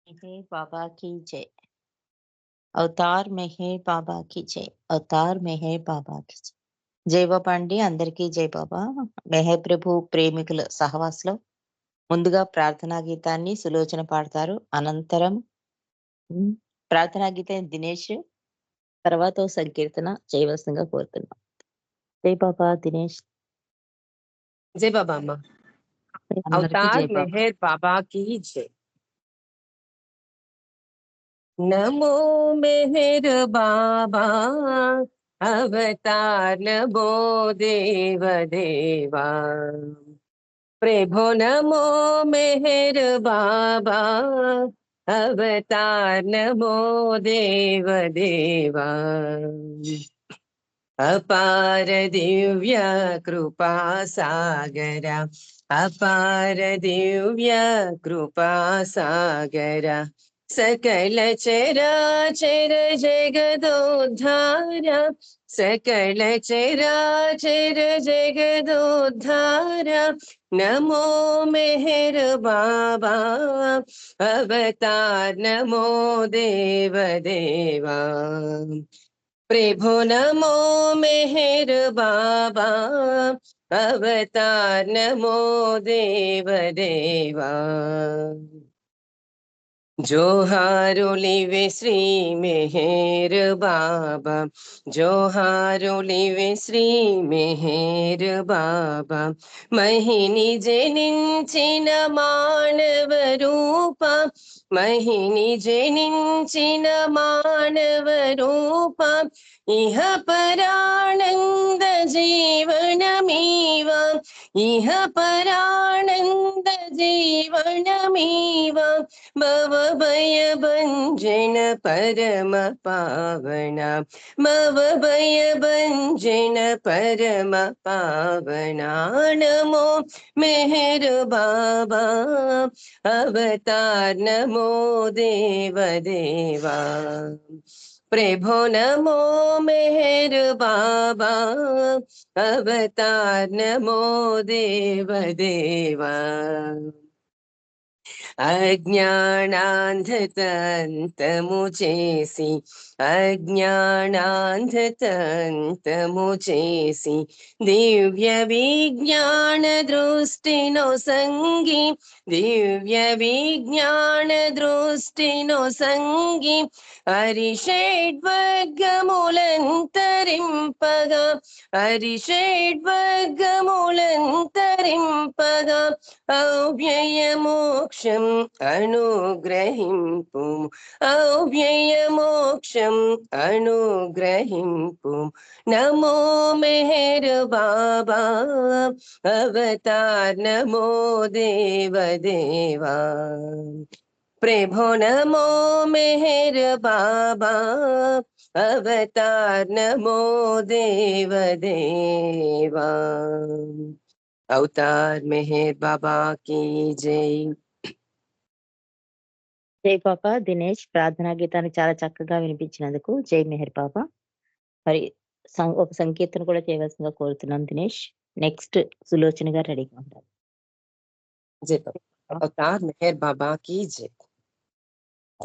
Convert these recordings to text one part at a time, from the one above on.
मेहर बाबा की जय। అవతార్ మెహర్ బాబాకి జై. అవతార్ మెహర్ బాబాకి జై. జై బాబా అండి. అందరికీ జై బాబా. మెహర్ ప్రభు ప్రేమికుల సహవాసలో ముందుగా ప్రార్థనా గీతాన్ని సులోచన పాడతారు. అనంతరం ఉమ్, ప్రార్థనా గీతం దినేష్, తర్వాత ఓ సంకీర్తన చేయవలసిందిగా కోరుతున్నాం. జై బాబా దినేష్. जय बाबा अम्मा। అందరికీ अवतार జై బాబా. मेहर बाबा की जय। नमो मेहर बाबा अवतार नमो देव देवा। प्रभो नमो मेहर बाबा अवतार नमो देव देवा। अपार दिव्य कृपा सागरा, अपार दिव्य कृपा सागरा, सकल चराचर जगदोद्धारा, सकल चराचर जगदोद्धारा। नमो मेहर बाबा अवतार नमो देव देवा। प्रभो नमो मेहर बाबा अवतार नमो देव देवा। जोहारुलिवे श्री मेहर बाबा, जोहारुलिवे श्री मेहर बाबा। महिनी जनिंचिन मानव रूपा, महिनी जनिंचिन मानव रूपा। इह परानंद जीवनमीवा, इह परानंद जीवनमीवा। भवभय भंजन परम पावना, भवभय भंजन परम पावना। नमो मेहर बाबा अवतार नमो देव देवा। प्रभो नमो मेहर बाबा अवतार नमो देव देवा। अज्ञानान्धतन्तमु చేసి, अज्ञानान्धतन्तमु చేసి, दिव्य विज्ञान दृष्टिनो संगी, दिव्य विज्ञान दृष्टिनो संगी। हरिषड्वर्गमुलन्तरिंपगा, हरिषड्वर्गमुलन्तरिंपगा। अव्ययमोक्षम् अनुग्रहिंपु, अव्ययमोक्षम् अनुग्रहिंपु। नमो मेहर बाबा अवतार नमो देव देवा। प्रभो नमो मेहर बाबा अवतार नमो देव देवा। अवतार मेहर बाबा की जय। జై బాబా దినేష్. ప్రార్థనా గీతాన్ని చాలా చక్కగా వినిపించినందుకు జై మెహర్ బాబా. మరి ఒక సంకీర్తన కూడా చేయవలసిందిగా కోరుతున్నాం దినేష్. నెక్స్ట్ సులోచన గారు రెడీగా ఉంటారు. जय बाबा। अवतार मेहर बाबा की जय।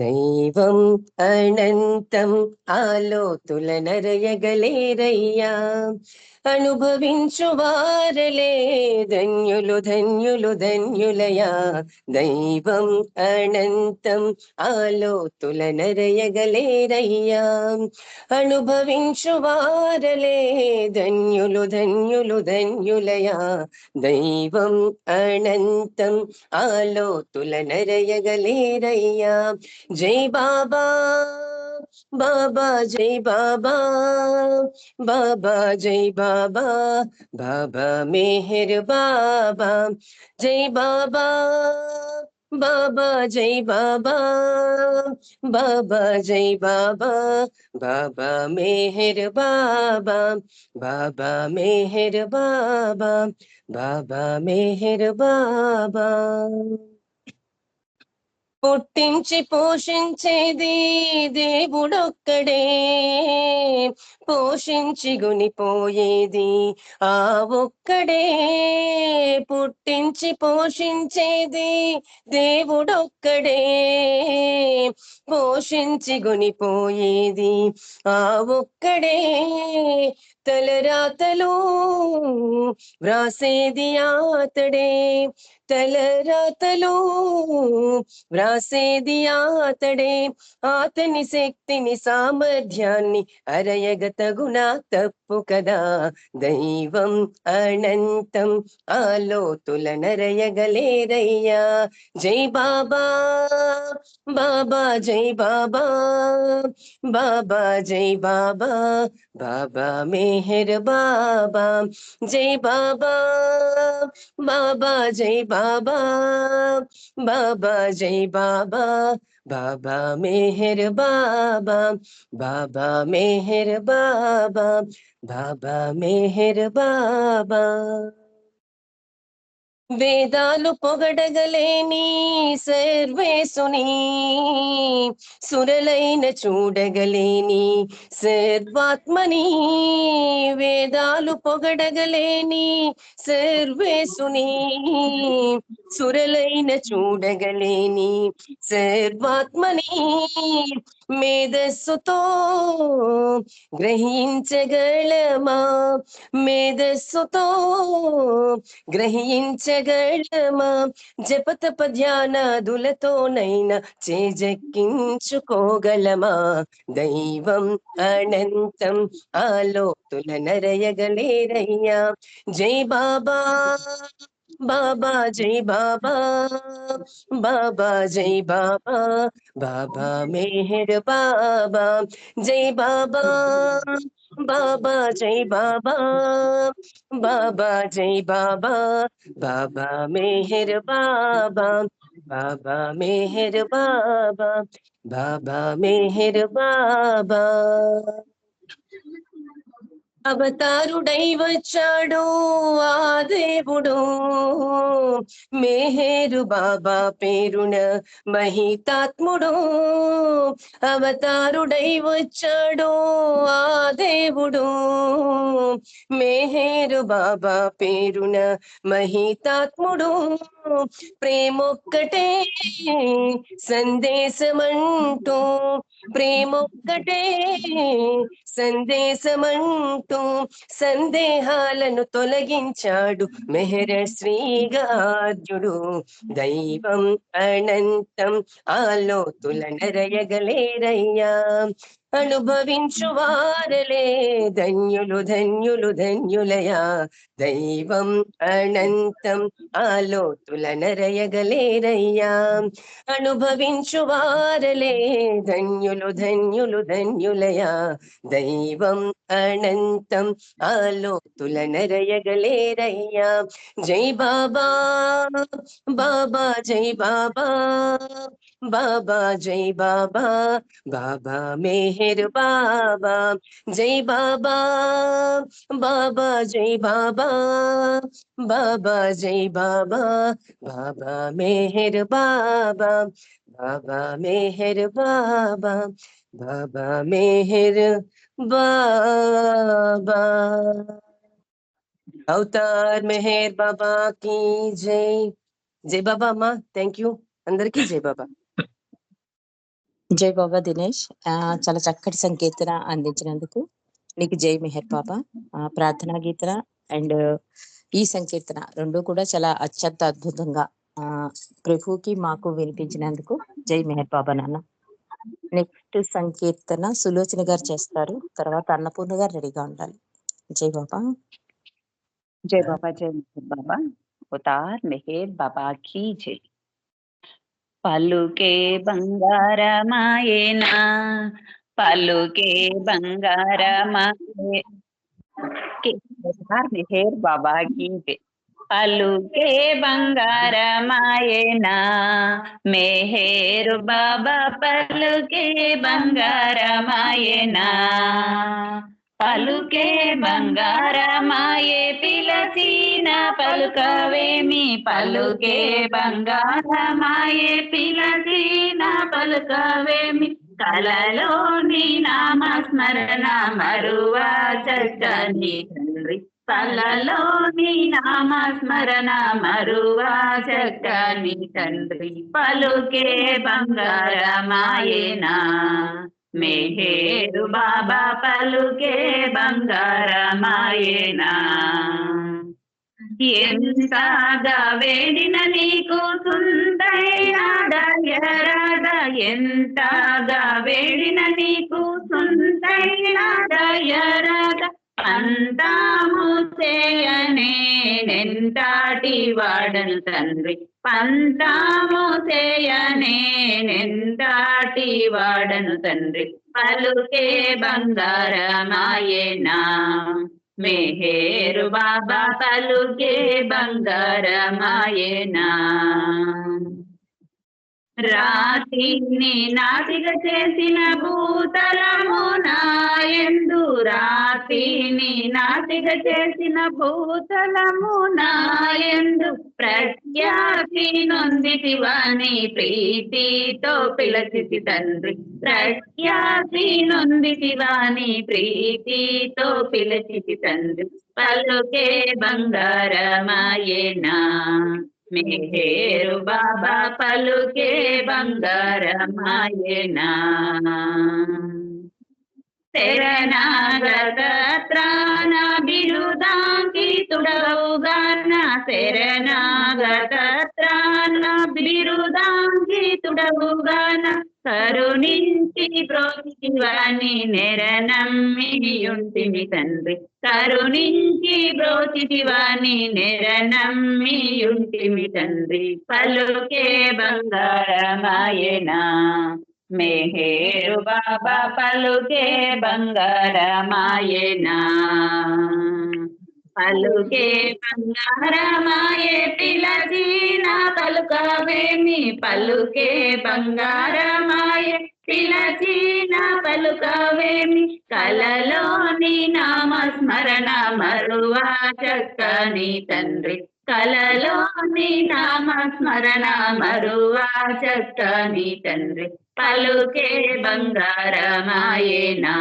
दैवम् अनन्तम् आलोतुलनरयगलेरయ్యా, అనుభవించు వారలే ధన్యులు ధన్యులు ధన్యులయా। దైవం అనంతం ఆలోతులనరయగలేరయ్యా, అనుభవించు వారలే ధన్యులు ధన్యులు ధన్యులయా। దైవం అనంతం ఆలోతులనరయగలేరయ్యా। जय बाबा बाबा जय बाबा, बाबा जय बाबा, बाबा मेहर बाबा। जय बाबा बाबा जय बाबा, बाबा जय बाबा, बाबा मेहर बाबा, बाबा मेहर बाबा, बाबा मेहर बाबा। పుట్టించి పోషించేది దేవుడొక్కడే, పోషించి గునిపోయేది ఆ ఒక్కడే. పుట్టించి పోషించేది దేవుడొక్కడే, పోషించి గునిపోయేది ఆ ఒక్కడే. తలరాతలు వ్రాసేది ఆతడే, తలరాతలు వ్రాసేది ఆతడే. ఆతని శక్తిని సామర్థ్యాన్ని అరయగతగునా తప్పు కదా. దైవం అనంతం ఆలోతుల నరయగలేరయ్యా. జై బాబా బాబా జై బాబా బాబా జై బాబా బాబా మెహర్ బాబా. జై బాబా బాబా జై బాబా బాబా జై బాబా బాబా మెహర్ బాబా బాబా మెహర్ బాబా బాబా మెహర్ బాబా. వేదాలు పొగడగలేని సర్వేసుని, సురలైన చూడగలేని సర్వాత్మని. వేదాలు పొగడగలేని సర్వేసుని, సురలైన చూడగలేని సర్వాత్మని. మేధస్సుతో గ్రహించగలమా, మేధస్సుతో గ్రహించగలమా. జపతప ధ్యానాదులతోనైనా చేజెక్కించుకోగలమా. దైవం అనంతం ఆలోతుల నరయగలేరయ్యా. జై బాబా బాబా జై బాబా బాబా జై బాబా బాబా మెహర్ బాబా. జై బాబా బాబా జై బాబా బాబా జై బాబా బాబా మెహర్ బాబా బాబా మెహర్ బాబా బాబా మెహర్ బాబా. అవతారుడై వచ్చాడు ఆ దేవుడు, మెహేరు బాబా పేరున మహితాత్ముడు. అవతారుడై వచ్చాడు ఆ దేవుడు, మెహేరు బాబా పేరున మహితాత్ముడు. ప్రేమొక్కటే సందేశమంటూ, ప్రేమొక్కటే సందేశమంటూ సందేహాలను తొలగించాడు మెహర శ్రీగార్జుడు. దైవం అనంతం ఆలోతుల నరయగలేరయ్యా. అనుభవించు వారలే ధన్యులు ధన్యులు ధన్యులయా. దైవం అనంతం ఆలోతుల నరయగలేరయ్యా. అనుభవించు వారలే ధన్యులు ధన్యులు ధన్యులయా. దైవం అనంతం ఆలోతుల నరయగలేరయ్యా. జై బాబా బాబా జై బాబా బాబా జై బాబా బాబా మెహర్ బాబా. జై బాబా బాబా జై బాబా బాబా జై బాబా బాబా మెహర్ బాబా బాబా మెహర్ బాబా బాబా మెహర్ బాబా. అవతార్ మెహర్ బాబా की జై. జై బాబా అమ్మా. Thank you. అందరికీ జై బాబా. జై బాబా దినేష్. చాలా చక్కటి సంకీర్తన అందించినందుకు నీకు జై మెహర్ బాబా. ప్రార్థనా గీతన అండ్ ఈ సంకీర్తన రెండు కూడా చాలా అత్యంత అద్భుతంగా ప్రభుకి మాకు వినిపించినందుకు జై మెహర్ బాబా నాన్న. నెక్స్ట్ సంకీర్తన సులోచన గారు చేస్తారు, తర్వాత అన్నపూర్ణ గారు రెడీగా ఉండాలి. జై బాబా. जय बाबा जय मेहर बाबा. अवतार मेहर बाबा की जय. పలుకే బంగారమాయేనా, పలుకే బంగారమాయే. अवतार मेहर बाबा की जय. పలుకే బంగారమాయేనా, మెహేరు బాబా పలుకే బంగారమాయేనా. పలుకే బంగారమాయే పిలచిన పలుకవేమి పలుకే బంగారమాయే పిలచిన పలుకవేమి కలలోని నామస్మరణ మరువా చక్కని తండ్రి కలలోని నామస్మరణ మరువా చక్కని తండ్రి పలుకే బంగారమాయేనా మెహేరు బాబా పలుకే బంగారమాయేనా ఎంతగా వేడిన నీకు సుందైన దయరాద ఎంతగా వేడిన నీకు సుందైన దయరాద పంతాము చేయనే నెంటాటి వాడను తండ్రి పంతాము చేయనే నెంటాటి వాడను తండ్రి పలుకే బంగారమాయేనా మెహేరు బాబా పలుకే బంగారమాయేనా రాతిని నాటిగా చేసిన భూతలము నాయందు రాతిని నాటిగా చేసిన భూతలము నాయందు ప్రఖ్యాతి నొందితివాని ప్రీతితో పిలచితి తండ్రి ప్రఖ్యాతి నొందితివాని ప్రీతితో పిలచితి తండ్రి పలుకే బంగారమాయేనా మెహేరు బాబా పలుకే బంగారమాయేనా శరణాగత త్రాణ బిరుదాంకితుడవుగాన శరణాగత త్రాణ బిరుదాంకితుడవుగాన కరుణించి బ్రోచితివాని నెరనమ్మియుంటిమి తండ్రి కరుణించి బ్రోచితివాని నెరనమ్మియుంటిమి తండ్రి పలుకే బంగారమాయేనా మెహేరు బాబా పలుకే బంగారమాయేనా పలుకే బంగారమాయే పిలచిన పలుకవేమి పలుకే బంగారమాయే పిలచిన పలుకవేమి కలలోని నామస్మరణ మరువా చక్కని తండ్రి కలలోని నామస్మరణ మరువా చక్కని తండ్రి పలుకే బంగారమాయేనా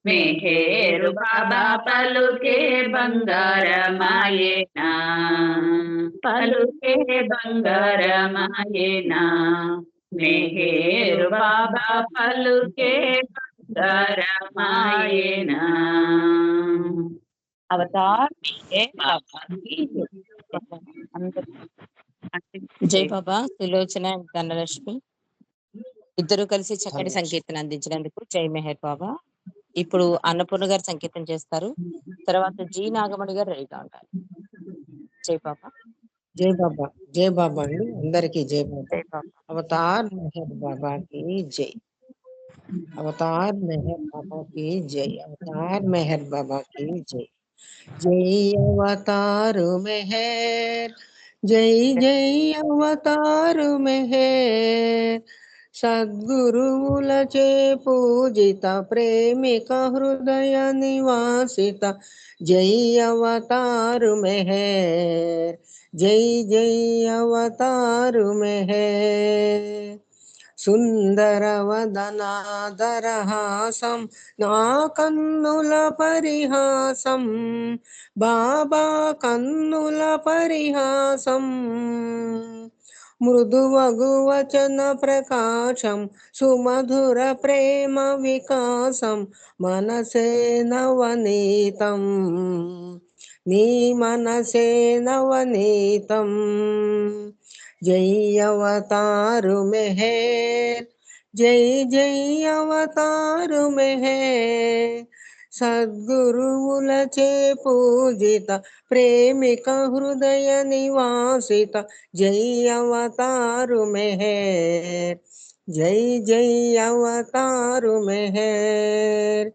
మెహేరు బాబా పలుకే బంగారమాయేనా పలుకే బంగారమాయేనా మెహేరు బాబా పలుకే బంగారమాయేనా అవతార్ బాబా జై బాబా సులోచన ధనలక్ష్మి ఇద్దరు కలిసి చక్కటి సంకీర్తన అందించినందుకు జై మెహర్ బాబా. ఇప్పుడు అన్నపూర్ణ గారు సంకీర్తన చేస్తారు. తర్వాత జీ నాగమణి గారు రెడీగా ఉంటారు. జై బాబా. జై బాబా. జై బాబా అండి అందరికీ జై బాబా. జై బాబా. అవతార్ మెహర్ బాబా కి జై. అవతార్ మెహర్ బాబా కి జై. అవతార్ మెహర్ బాబా కి జై. జై అవతారు మెహర్ జై జై అవతారు మెహర్ సద్గురువులచే పూజిత ప్రేమిక హృదయ నివాసిత జై అవతారు మెహర్ జై జై అవతారు మెహర్ సుందర వదనాదరహాసం నా కన్నుల పరిహాసం బాబా కన్నుల పరిహాసం మృదువగు వచన ప్రకాశం సుమధుర ప్రేమ వికాసం మనసే నవనీతం నీ మనసే నవనీతం జై అవతారు మెహర్ జై జై అవతారు మెహర్ సద్గురువులచే పూజిత ప్రేమిక హృదయ నివాసిత జై అవతారు మెహర్ జై జై అవతారు మెహర్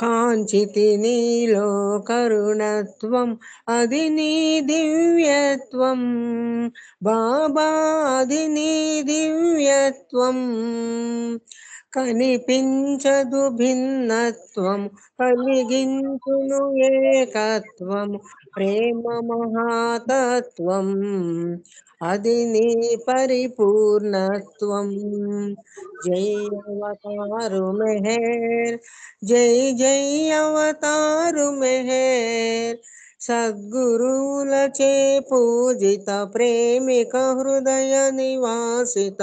కాంచితి నీలో కరుణత్వం అది నీ దివ్యత్వం బాబా అది నీ దివ్యత్వం కనిపించదు భిన్నత్వము కలిగించును ఏకత్వము ప్రేమ మహాతత్వం అది నీ పరిపూర్ణత్వం జై అవతారు మెహర్ జై జై అవతారు మెహర్ సద్గురువులచే పూజిత ప్రేమిక హృదయ నివాసిత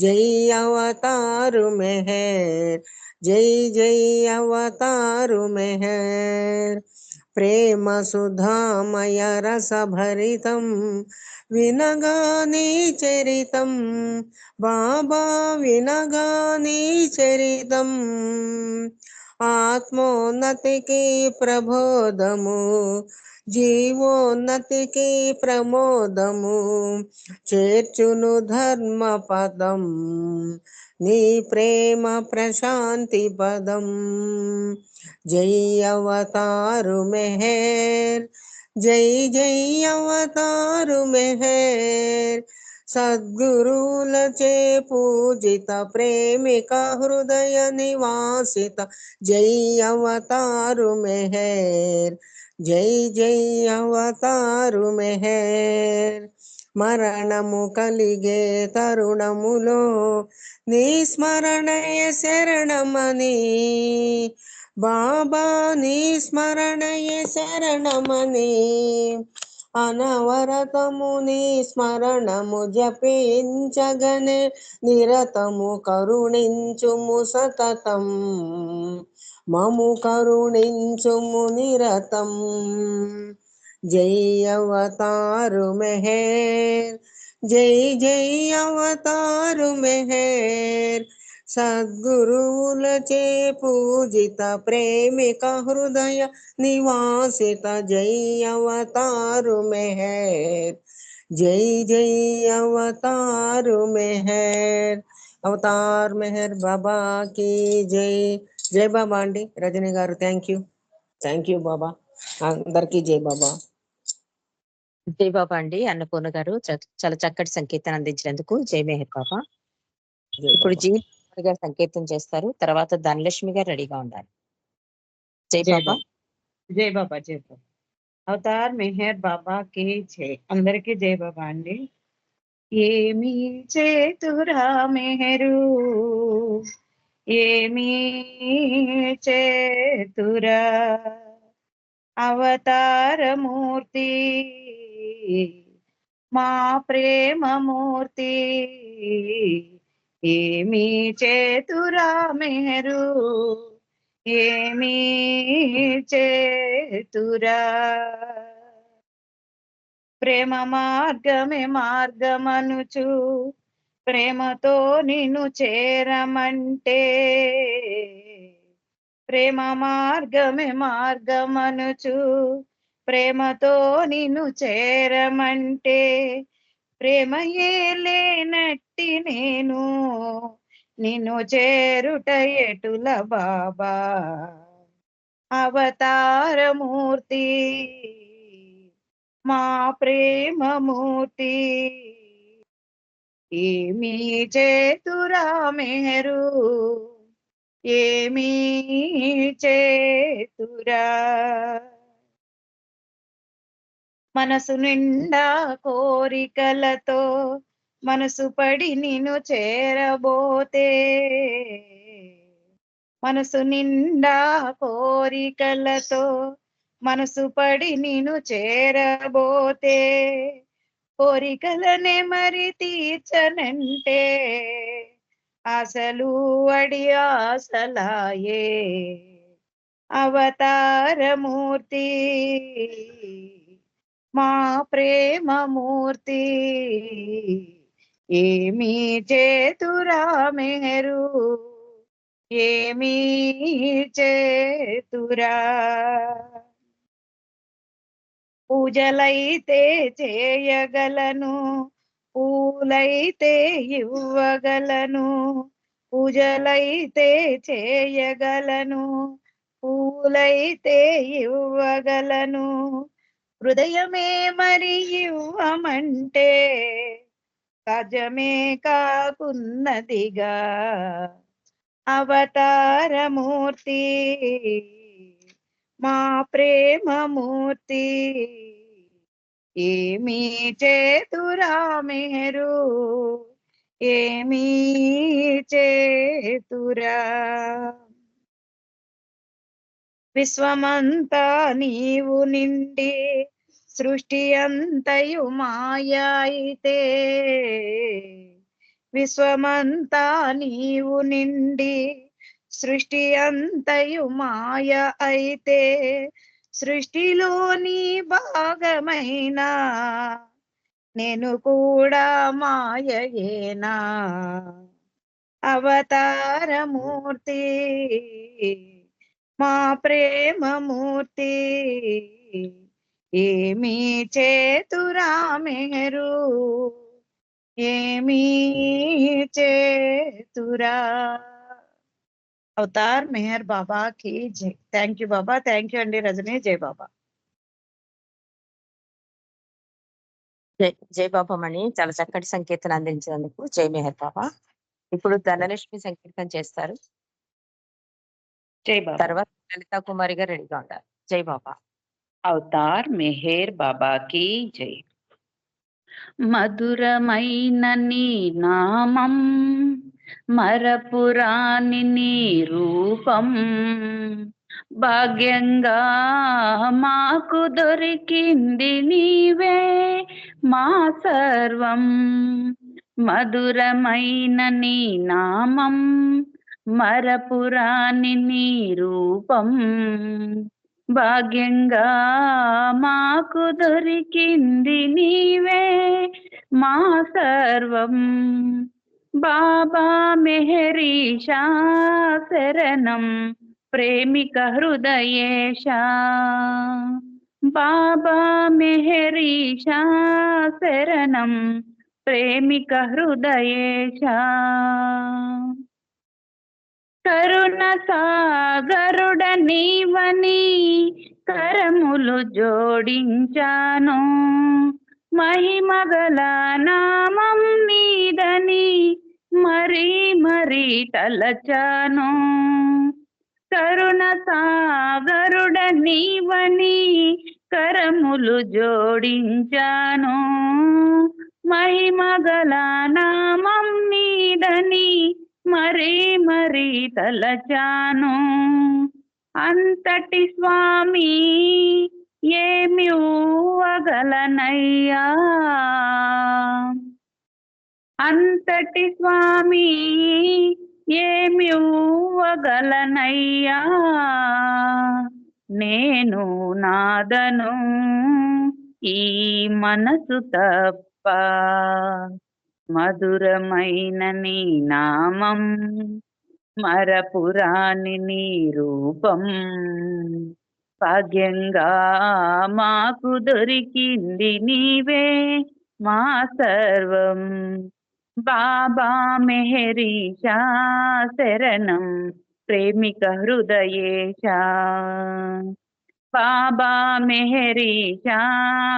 జై అవతారు మెహర్ జై జై అవతారు మెహర్ ప్రేమ సుధామయ రసభరితం వినగానే చరితం బాబా వినగానే చరితం ఆత్మోన్నతికి ప్రబోధము జీవోన్నతికి ప్రమోదము చేర్చును ధర్మ పదం నీ ప్రేమ ప్రశాంతి పదం జై అవతారు మెహర్ జై జై అవతారు మెహర్ సద్గురువులచే పూజిత ప్రేమిక హృదయ నివాసిత జై అవతారు మెహర్ జై జై అవతారు మెహర్ మరణము కలిగే తరుణములో నీ స్మరణయ శరణమని బాబా నీ స్మరణయ శరణమని అనవరతము నీ స్మరణము జపించగనే నిరతము కరుణించుము సతతం మము కరుణించుము నిరతం జై అవతారు మెహర్ జై జై అవతారు మెహర్ సద్గురువులచే పూజిత ప్రేమిక హృదయ నివాసిత జై అవతారు మెహర్ జై జై అవతారు మెహర్ అవతార్ మెహర్ బాబా కి జై జై బాబా అండి రజని గారు థ్యాంక్ యూ బాబా అందరికీ జై బాబా జై బాబా అండి అన్నపూర్ణ గారు చాలా చక్కటి సంకీర్తన అందించినందుకు జై మెహర్ బాబా. జై ఇప్పుడు బాబా జీవి గారు సంకీర్తన చేస్తారు, తర్వాత ధనలక్ష్మి గారు రెడీగా ఉండాలి. జై జై బాబా. బాబా జై బాబా జై బాబా. అవతార్ మెహర్ బాబా కి జై. అందరికీ జై బాబా అండి. ఏమి చేతురా మెహరు ఏమి చేతురా అవతారమూర్తి మా ప్రేమమూర్తి ఏమి చేతురా మెహరు ఏమి చేతురా ప్రేమ మార్గమే మార్గమనుచు ప్రేమతో నిన్ను చేరమంటే ప్రేమ మార్గమే మార్గమనుచు ప్రేమతో నిన్ను చేరమంటే ప్రేమయే లేనట్టి నేను నిన్ను చేరుట ఎటుల బాబా అవతారమూర్తి మా ప్రేమమూర్తి ఏమి చేతురా మెహరు ఏమి చేతురా మనసు నిండా కోరికలతో మనసు పడి నిన్ను చేరబోతే మనసు నిండా కోరికలతో మనసు పడి నిన్ను చేరబోతే కోరికలనే మరి తీర్చనంటే అసలు అడి ఆసలాయే అవతారమూర్తి మా ప్రేమమూర్తి ఏమి చేతురా మెహరు ఏమి చేతురా పూజలైతే చేయగలను పూలైతే ఇవ్వగలను పూజలైతే చేయగలను పూలైతే ఇవ్వగలను హృదయమే మరి ఇవ్వమంటే సహజమే కాకున్నదిగా అవతారమూర్తి మా ప్రేమమూర్తి ఏమీ చేతురా మీరు ఏమీ చేతురా విశ్వమంతా నీవు నిండి సృష్టి అంతయు మాయ అయితే విశ్వమంతా నీవు నిండి సృష్టి అంతయు మాయ అయితే సృష్టిలోని భాగమైన నేను కూడా మాయయేనా అవతారమూర్తి మా ప్రేమమూర్తి ఏమీ చేతురా మీరు ఏమీ చేతురా అవతార్ మెహర్ బాబా కి జై. Thank you Baba. Thank you అండి రజనీ. జై బాబా. జై బాబా మణి, చాలా చక్కటి సంకీర్తన అందించినందుకు జై మెహర్ బాబా. ఇప్పుడు ధనలక్ష్మి సంకీర్తన చేస్తారు. జై బాబా. తర్వాత లలితా కుమారి గారు రెడీగా ఉంటారు. జై బాబా. అవతార్ మెహర్ బాబా కి జై. మధురమైన నీ నామం మరపురాని నీ రూపం భాగ్యంగా మాకు దొరికింది నీవే మా సర్వం. మధురమైన నీ నామం మరపురాని నీ రూపం భాగ్యంగా మాకు దొరికింది నీవే మా సర్వం. బాబా మెహరీషా శరణం ప్రేమిక హృదయేశ. బాబా మెహరీషా శరణం ప్రేమిక హృదయేశ. కరుణ సాగరుడ నీవని కరములు జోడించాను. మహిమగల నామం నీదని మరీ మరీ తలచాను. కరుణ సాగరుడ నీవని కరములు జోడించాను. మహిమగల నామం నీదని మరీ మరీ తలచాను. అంతటి స్వామి ఏమి ఊవగలనయ్యా. అంతటి స్వామి ఏమి ఊవగలనయ్యా. నేను నాదను ఈ మనసు తప్ప. మధురమైన నీ నామం మరపురాని నీ రూపం భాగ్యంగా మాకు దొరికింది నీవే మా సర్వం. బాబా మెహరీషా శరణం ప్రేమిక హృదయేశ. బాబా మెహరీషా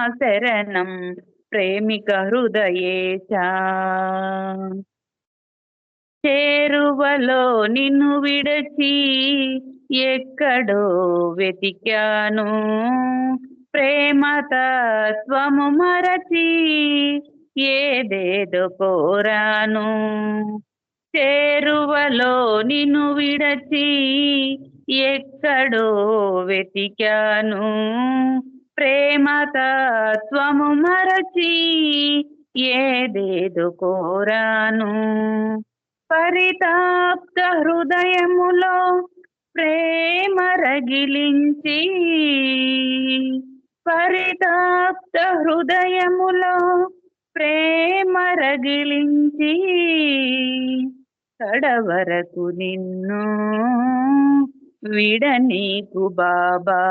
శరణం ప్రేమిక హృదయేశ. చేరువలో నిన్ను విడచి ఎక్కడో వెతికాను. ప్రేమ తత్వము మరచి ఏదేదో కోరాను. చేరువలో నిన్ను విడచి ఎక్కడో వెతికాను. ప్రేమ తత్వము మరచి ఏదేదో కోరాను. పరితాప్త హృదయములో ప్రేమ రగిలించి. పరితాప్త హృదయములో ప్రేమ రగిలించి కడవరకు నిన్ను విడనీకు బాబా.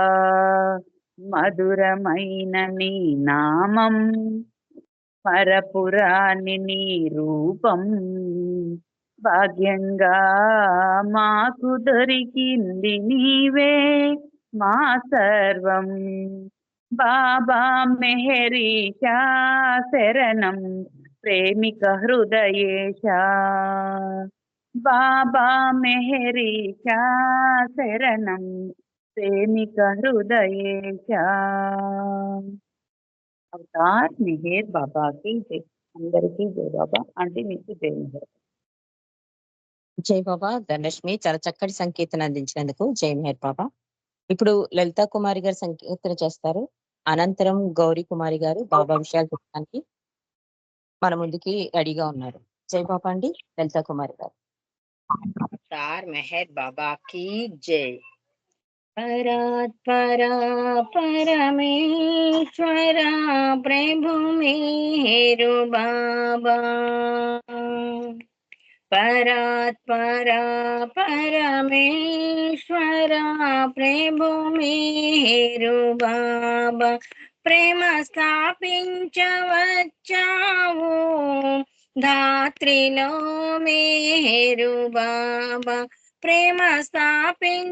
మధురమైన నీ నామం మరపురాని నీ రూపం భాగ్యంగా మాకు దొరికింది నీవే మా సర్వం. బాబా మెహరీషా శరణం ప్రేమిక హృదయేశ. బాబా మెహరీశ శరణం ప్రేమిక హృదయేశ. అవతార్ మెహర్ బాబాకి జై. అందరికీ జై బాబా. అంటే మీకు జై మెహర్. జై బాబా. ధనలక్ష్మి చాలా చక్కటి సంకీర్తన అందించినందుకు జై మెహర్ బాబా. ఇప్పుడు లలితా కుమారి గారు సంకీర్తన చేస్తారు. అనంతరం గౌరీ కుమారి గారు బాబా విషయాలు చెప్పడానికి మన ముందుకి రెడీగా ఉన్నారు. జై బాబా అండి. లలితా కుమారి గారు. అవతార్ మెహర్ బాబా की जय. परात्परा परमेश्वरा प्रभु मेरु बाबा. परात्परा परमेश्वरा प्रभु मेरु बाबा. ప్రేమ స్థాపించవచ్చావు ధాత్రిలో మేరు బాబా. ప్రేమ స్థాపించవచ్చావు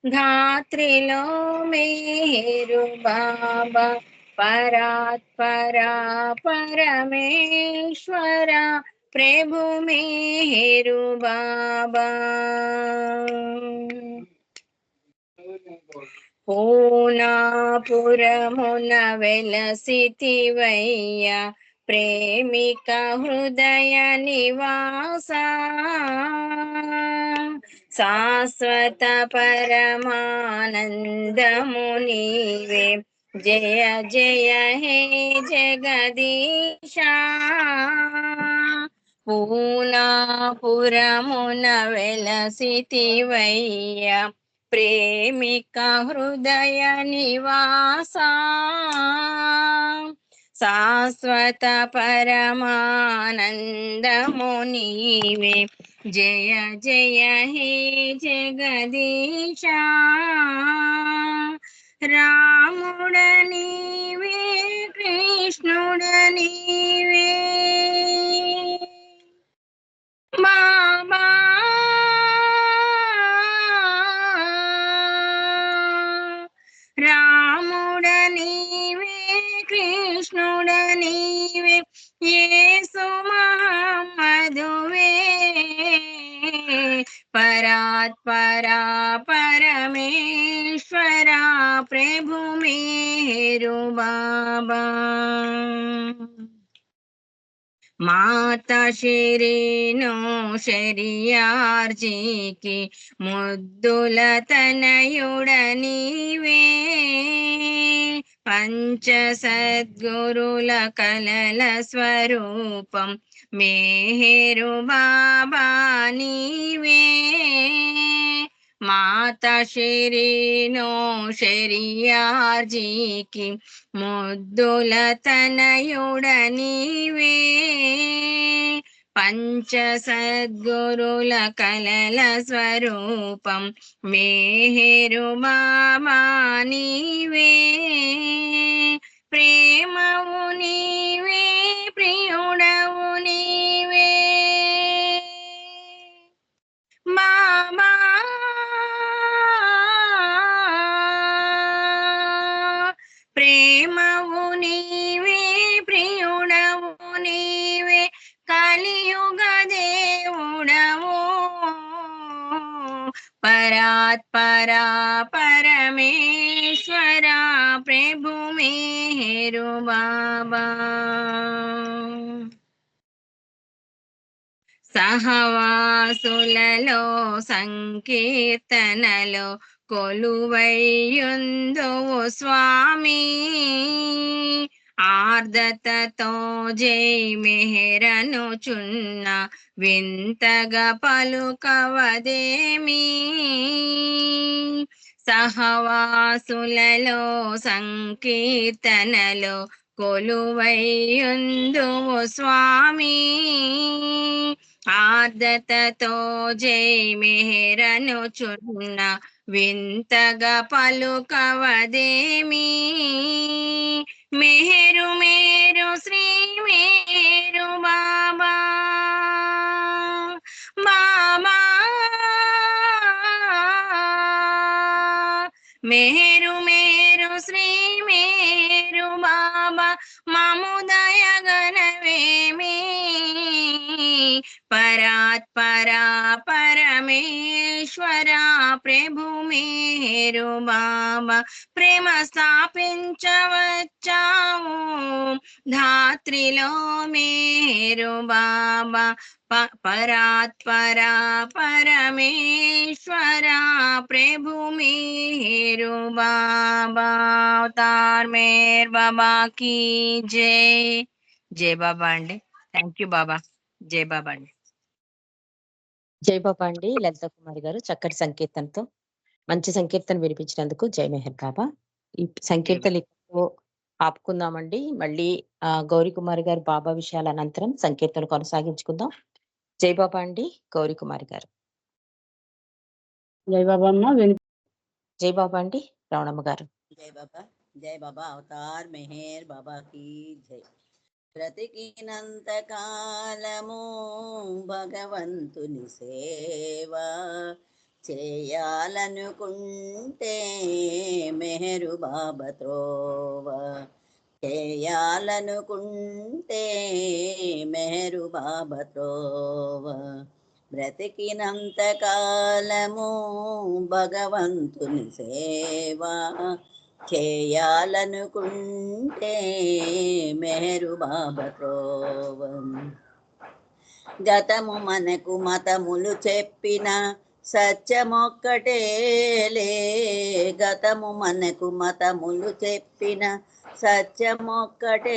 ధాత్రిలో మేరు బాబా. పరాత్పరా పరమేశ్వర ప్రభు మేరు బాబా. పూనాపురమున వెలసితివయ్య ప్రేమిక హృదయ నివాస. శాశ్వత పరమానందము నీవే జయ జయ హే జగదీశ. పూనాపురమున వెలసితివయ్య ప్రేమిక హృదయ నివాస. శాశ్వత పరమానందము నీవే జయ జయ హే జగదీశ. రాముడ నీవే కృష్ణుడ నీవే బాబా. రాముడ నీవే కృష్ణుడ నీవే యేసు మహమ్మదువే. పరాత్పరా పరమేశ్వర ప్రభు మేరు బాబా. మాత శిరీనో శరియార్జీకి ముద్దుల తనయుడ నీవే. పంచ సద్గురుల కలల స్వరూపం మేరు బాబా నీవే. మాత శిరీనో శరియార్జీకి ముద్దుల తనయుడ నీవే. పంచ సద్గురుల కలల స్వరూపం మేరు బాబా నీవే. ప్రేమవు నీవే ప్రియుడవు నీవే బాబా. ప్రేమవు నీవే ప్రియుడవు నీవే కలియుగ దేవుడవు. పరాత్పరా పరమేశ్వర ప్రభు మేరు బాబా. సహవాసులలో సంకీర్తనలో కొలువైయుందువు స్వామి. ఆర్ద్రతతో జై మెహరనుచున్న వింతగా పలుకవదేమి. సహవాసులలో సంకీర్తనలో కొలువైయుందువు స్వామి. ఆర్ద్రతతో జై మెహరనుచున్న వింతగా పలుకవదేమి. మెహరు మేరు శ్రీ మేరు బాబా. బాబా మెహరు మేరు శ్రీ మేరు బాబా. మము దయగనవేమి మేరు బాబా ప్రేమ స్థాపించవచ్చావు ధాత్రిలో మేరు బాబా పరాత్పరా పరమేశ్వరా ప్రభు మేరు బాబా అవతార్ మేర్ బాబా की జై. జై బాబా అండి. థ్యాంక్ యూ బాబా. జై బాబా అండి. జై బాబా అండి. లలిత కుమారి గారు చక్కటి సంకీర్తనతో మంచి సంకీర్తన వినిపించినందుకు జై మెహర్ బాబా. ఈ సంకీర్తనలు ఇప్పుడు ఆపుకుందామండి. మళ్ళీ గౌరీ కుమారి గారు బాబా విషయాల అనంతరం సంకీర్తనలు కొనసాగించుకుందాం. జై బాబా అండి. గౌరీ కుమారి గారు. జై బాబా అమ్మ. జై బాబా అండి. రమణమ్మ గారు. జై బాబా. జై బాబా. అవతార్ మెహర్ బాబా కీ జై. బ్రతికినంత కాలము భగవంతుని సేవ చేయాలనుకుంటే మెహరు బాబా త్రోవ చేయాలనుకుంటే మెహరు బాబా త్రోవ బ్రతికినంత కాలము భగవంతుని సేవ చేయాలనుకుంటే మెహరు బాబా త్రోవం. గతము మనకు మతములు చెప్పిన సత్యమొక్కటేలే గతము మనకు మతములు చెప్పిన సత్యమొక్కటేలే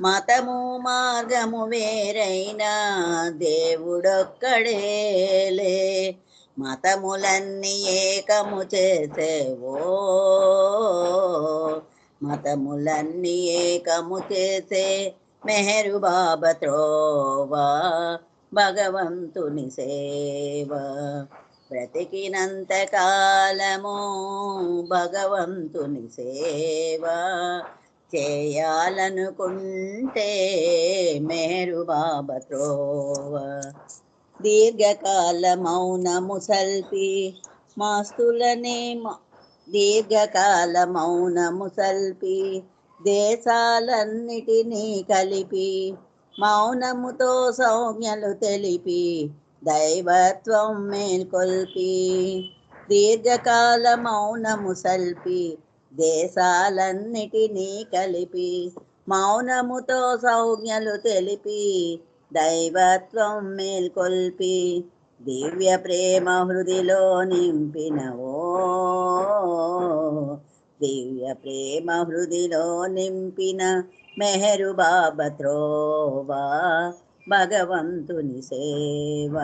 మతము మార్గము వేరైనా దేవుడొక్కడేలే మతములన్నీ ఏకము చేసేవో మతములన్నీ ఏకము చేసే మెహరు బాబా త్రోవా భగవంతుని సేవ బ్రతికినంత కాలము భగవంతుని సేవ చేయాలనుకుంటే మెహరు బాబా త్రోవా దీర్ఘకాల మౌనము సల్పి మాస్తులనే దీర్ఘకాల మౌనము సల్పి దేశాలన్నిటినీ కలిపి మౌనముతో సౌమ్యలు తెలిపి దైవత్వం మేల్కొల్పి దీర్ఘకాల మౌనము సల్పి దేశాలన్నిటినీ కలిపి మౌనముతో సౌజ్ఞలు తెలిపి దైవత్వం మేల్కొల్పి దివ్య ప్రేమ హృదిలో నింపినవో దివ్య ప్రేమ హృదిలో నింపిన మెహరు బాబా త్రోవా భగవంతుని సేవ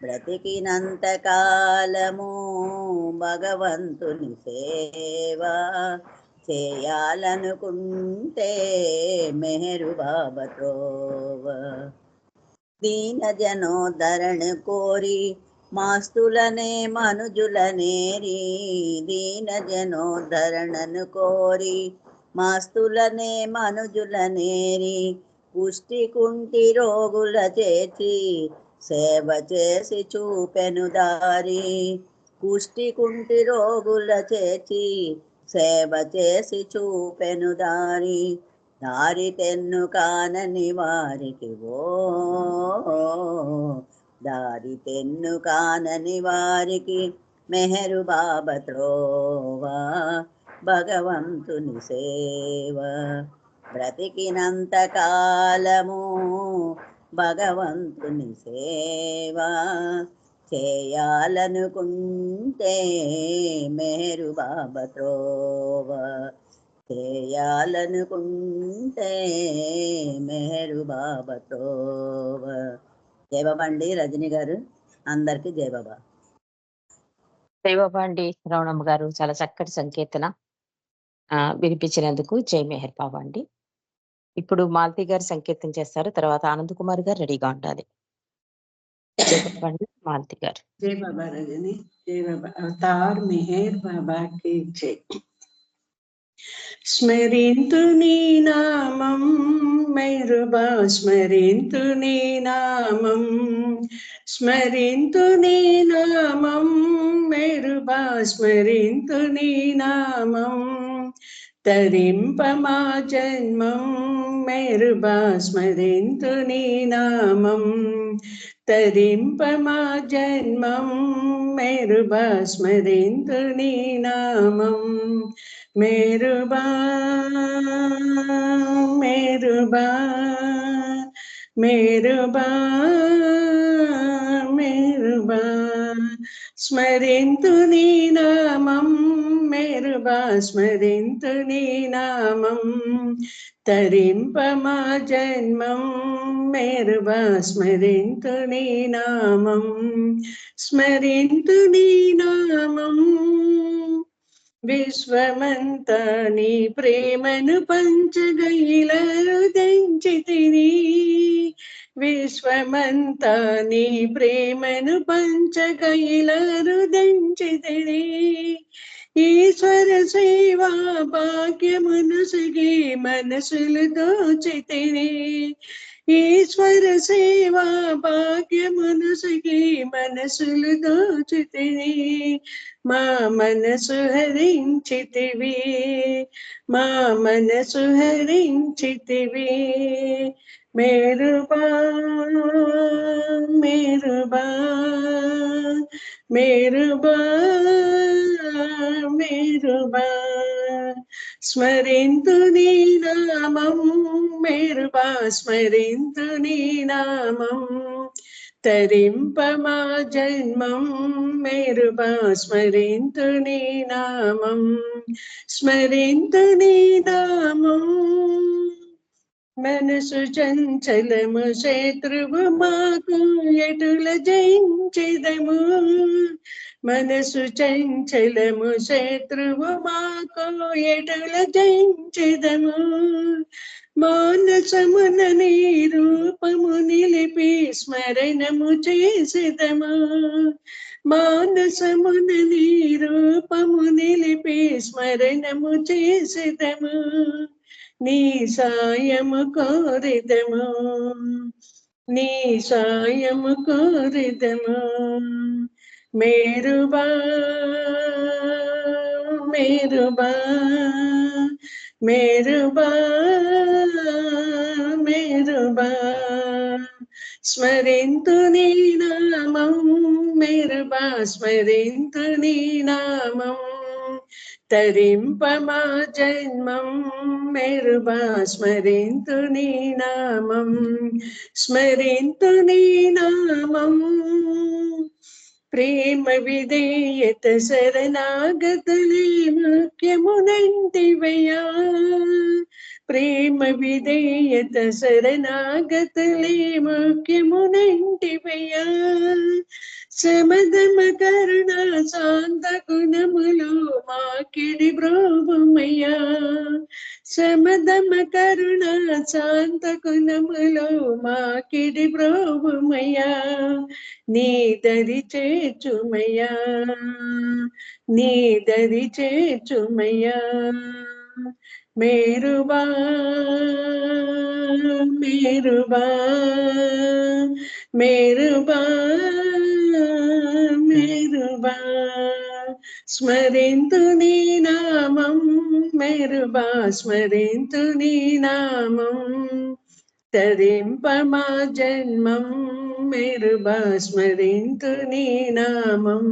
బ్రతికినంత కాలము భగవంతుని సేవ చేయాలనుకుంటే మెహరు బాబా త్రోవా దీన జనోద్ధరణ కోరి మాస్తులనే మనుజులనేరి దీన జనోద్ధరణను కోరి మాస్తులనే మనుజులనేరి పుష్టి కుంటి రోగుల చేర్చి సేవ చేసి చూపెను దారి పుష్టి కుంటి రోగుల చేర్చి సేవ చేసి చూపెను దారి దారి తెన్ను కానని వారికి ఓ దారి తెన్ను కానని వారికి మెహరు బాబా త్రోవా భగవంతుని సేవ బ్రతికినంత కాలము భగవంతుని సేవ చేయాలనుకుంటే మెహరు బాబా త్రోవా చేయాలనుకుంటే మెహరు బాబా త్రోవా. జై బాబా అండి. రజని గారు అందరికి జై బాబా. జై బాబా అండి. రమణమ్మ గారు చాలా చక్కటి సంకీర్తన వినిపించినందుకు జై మెహర్ బాబా అండి. ఇప్పుడు మాలతి గారు సంకీర్తన చేస్తారు. తర్వాత ఆనంద్ కుమార్ గారు రెడీగా ఉండాలి. జై బాబా అండి. మాలతి గారు. జై బాబా రజని. జై బాబా. అవతార్ మెహర్ బాబా కి జై. స్మరింతు నీ నామం మెహరుబా స్మరింతు నీ నామం స్మరింతు నీ నామం మెహరుబా స్మరింతు నీ నామం తరింప మా జన్మం మెహరుబా స్మరింతు నీ నామం తరింప మా జన్మం మేరుబా స్మరింతు నీ నామం మేరుబా మేరుబా మేరుబా మేరుబా స్మరింతు నీ నామం మేరుబా స్మరింతు నీ నామం తరింప మా జన్మం మేరుబా స్మరింతు నీ నామం స్మరింతు నీ నామం విశ్వమంతా నీ ప్రేమను పంచగైలను దంచితిని విశ్వమంతా నీ ప్రేమను పంచగైలను దంచితిని ఈశ్వర సేవా భాగ్యమును సిగి మనసులు దోచితిని ఈశ్వర సేవా భాగ్యమును సిగి మనసులు దోచితిని మా మనసు హరించితివి మా మనసు హరించితివి మేరుబా మేరుబా మేరుబా మేరుబా స్మరింతు నీ నామం మేరుబా స్మరింతు నీ నామం తరింప మా జన్మం మేరుబా స్మరింతు నీ నామం స్మరింతు నీ నామం మనసు చంచలము శత్రువు మాకు ఎటుల జయించెదము మనసు చంచలము శత్రువు మాకు ఎటుల జయించెదము మానసమున నీ రూపము నిలిపి స్మరణము చేసెదము మానసమున నీ రూపము నిలిపి స్మరణము చేసెదము నీ సాయము కోరిదము నీ సాయము కోరిదము మేరుబా మేరుబా మేరుబా మేరుబా స్మరింతు నీ నామం మేరుబా స్మరింతు నీ నామం తరింప మా జన్మం మేరుబా స్మరింతు నీ నామం స్మరింతు నీ నామం ప్రేమ విధేయత శరణాగతులే ముఖ్యమునంటివయ్యా ప్రేమ విధేయత శరణాగతులే ముఖ్యమునంటివయ్యా సమదమ కరుణ శాంత గుణములు మాకిడి బ్రోవమయ్యా సమదమ కరుణ శాంత గుణములు మాకిడి బ్రోవమయ్యా నీ దరి చేర్చుమయ్యా నీ దరి చేర్చుమయ్యా మేరుబా మేరుబా మేరుబా మేరుబా స్మరింతు నీ నామం మేరుబా స్మరింతు నీ నామం తరింప మా జన్మం మేరుబా స్మరింతు నీ నామం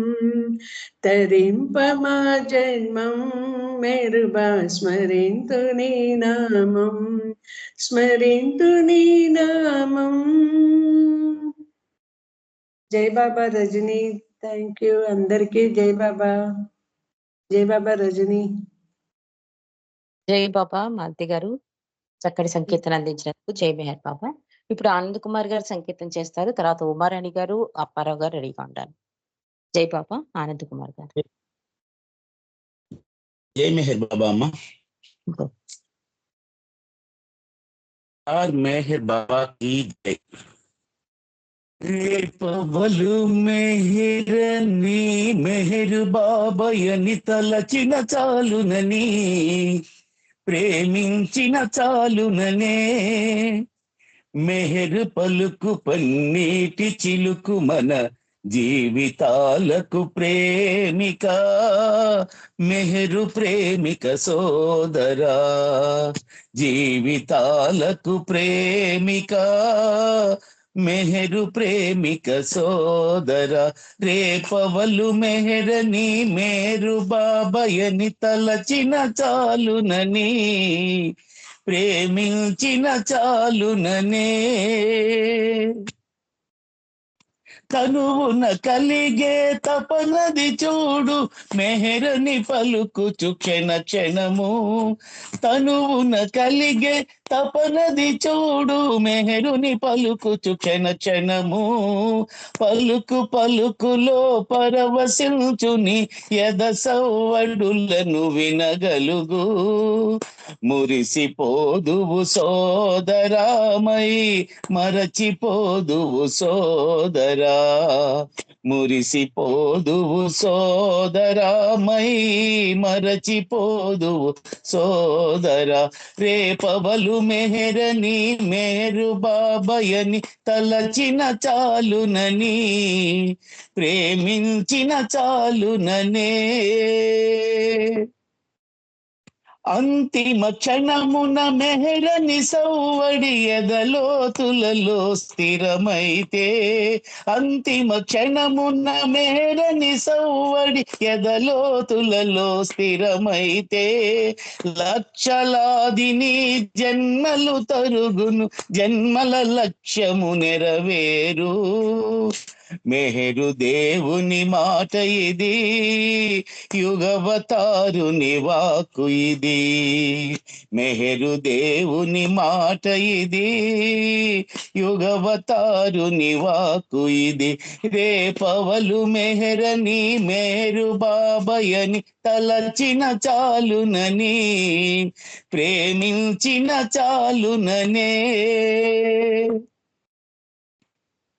తరింప మా జన్మం మేరుబా స్మరింతు నీ నామం స్మరింతు నీ నామం. జై బాబా రజని. థ్యాంక్ యూ అందరికీ. జై బాబా. జై బాబా రజని. జై బాబా మాలతి గారు, చక్కటి సంకీర్తన అందించినందుకు జై మెహర్ బాబా. ఇప్పుడు ఆనంద్ కుమార్ గారు సంకీర్తన చేస్తారు, తర్వాత ఉమారాణి గారు, అప్పారావు గారు రెడీగా ఉంటారు. జై బాబా. ఆనంద్ కుమార్ గారు. జై మెహర్ బాబా అమ్మ. మెహర్ బాబా की जय. పవలు మెహరని మెహరు బాబయని తలచిన చాలునని ప్రేమించిన చాలుననే మెహరు పలుకు పన్నీటి చిలుకు మన జీవితాలకు ప్రేమిక మెహరు ప్రేమిక సోదరా జీవితాలకు ప్రేమిక మెహరు ప్రేమిక సోదర, రేపవలు మెహరని మేరు బాబయని తలచిన చాలునని, ప్రేమించిన చాలుననే. తనువున కలిగే తపనది చూడు, మెహరని పలుకుచు క్షణ క్షణము. తనువున కలిగే తపనది చూడు, మెహరుని పలుకుచు క్షణ క్షణము. పలుకు పలుకులో పరవశించుని ఎద సవ్వడులను వినగలుగు. మురిసిపోదువు సోదరామై, మరచిపోదువు సోదరా. మురిసిపోదువు సోదరామై, మరచిపోదువు సోదరా. రేపవలు మెహరని మేరు బాబయని తలచిన చాలునని, ప్రేమించిన చాలుననే. అంతిమ క్షణమున మెహరని సౌవడి ఎదలోతులలో స్థిరమైతే, అంతిమ క్షణమున మెహరని సౌవడి ఎదలోతులలో స్థిరమైతే, లక్షలాదిని జన్మలు తరుగును, జన్మల లక్ష్యము నెరవేరు. మెహరు దేవుని మాట ఇది, యుగవతారుని వాక్కు ఇది. మెహరు దేవుని మాట ఇది, యుగవతారుని వాక్కు ఇది. రేపవలు మెహరని మేరు బాబయని తలచిన చాలునని, ప్రేమించిన చాలుననే.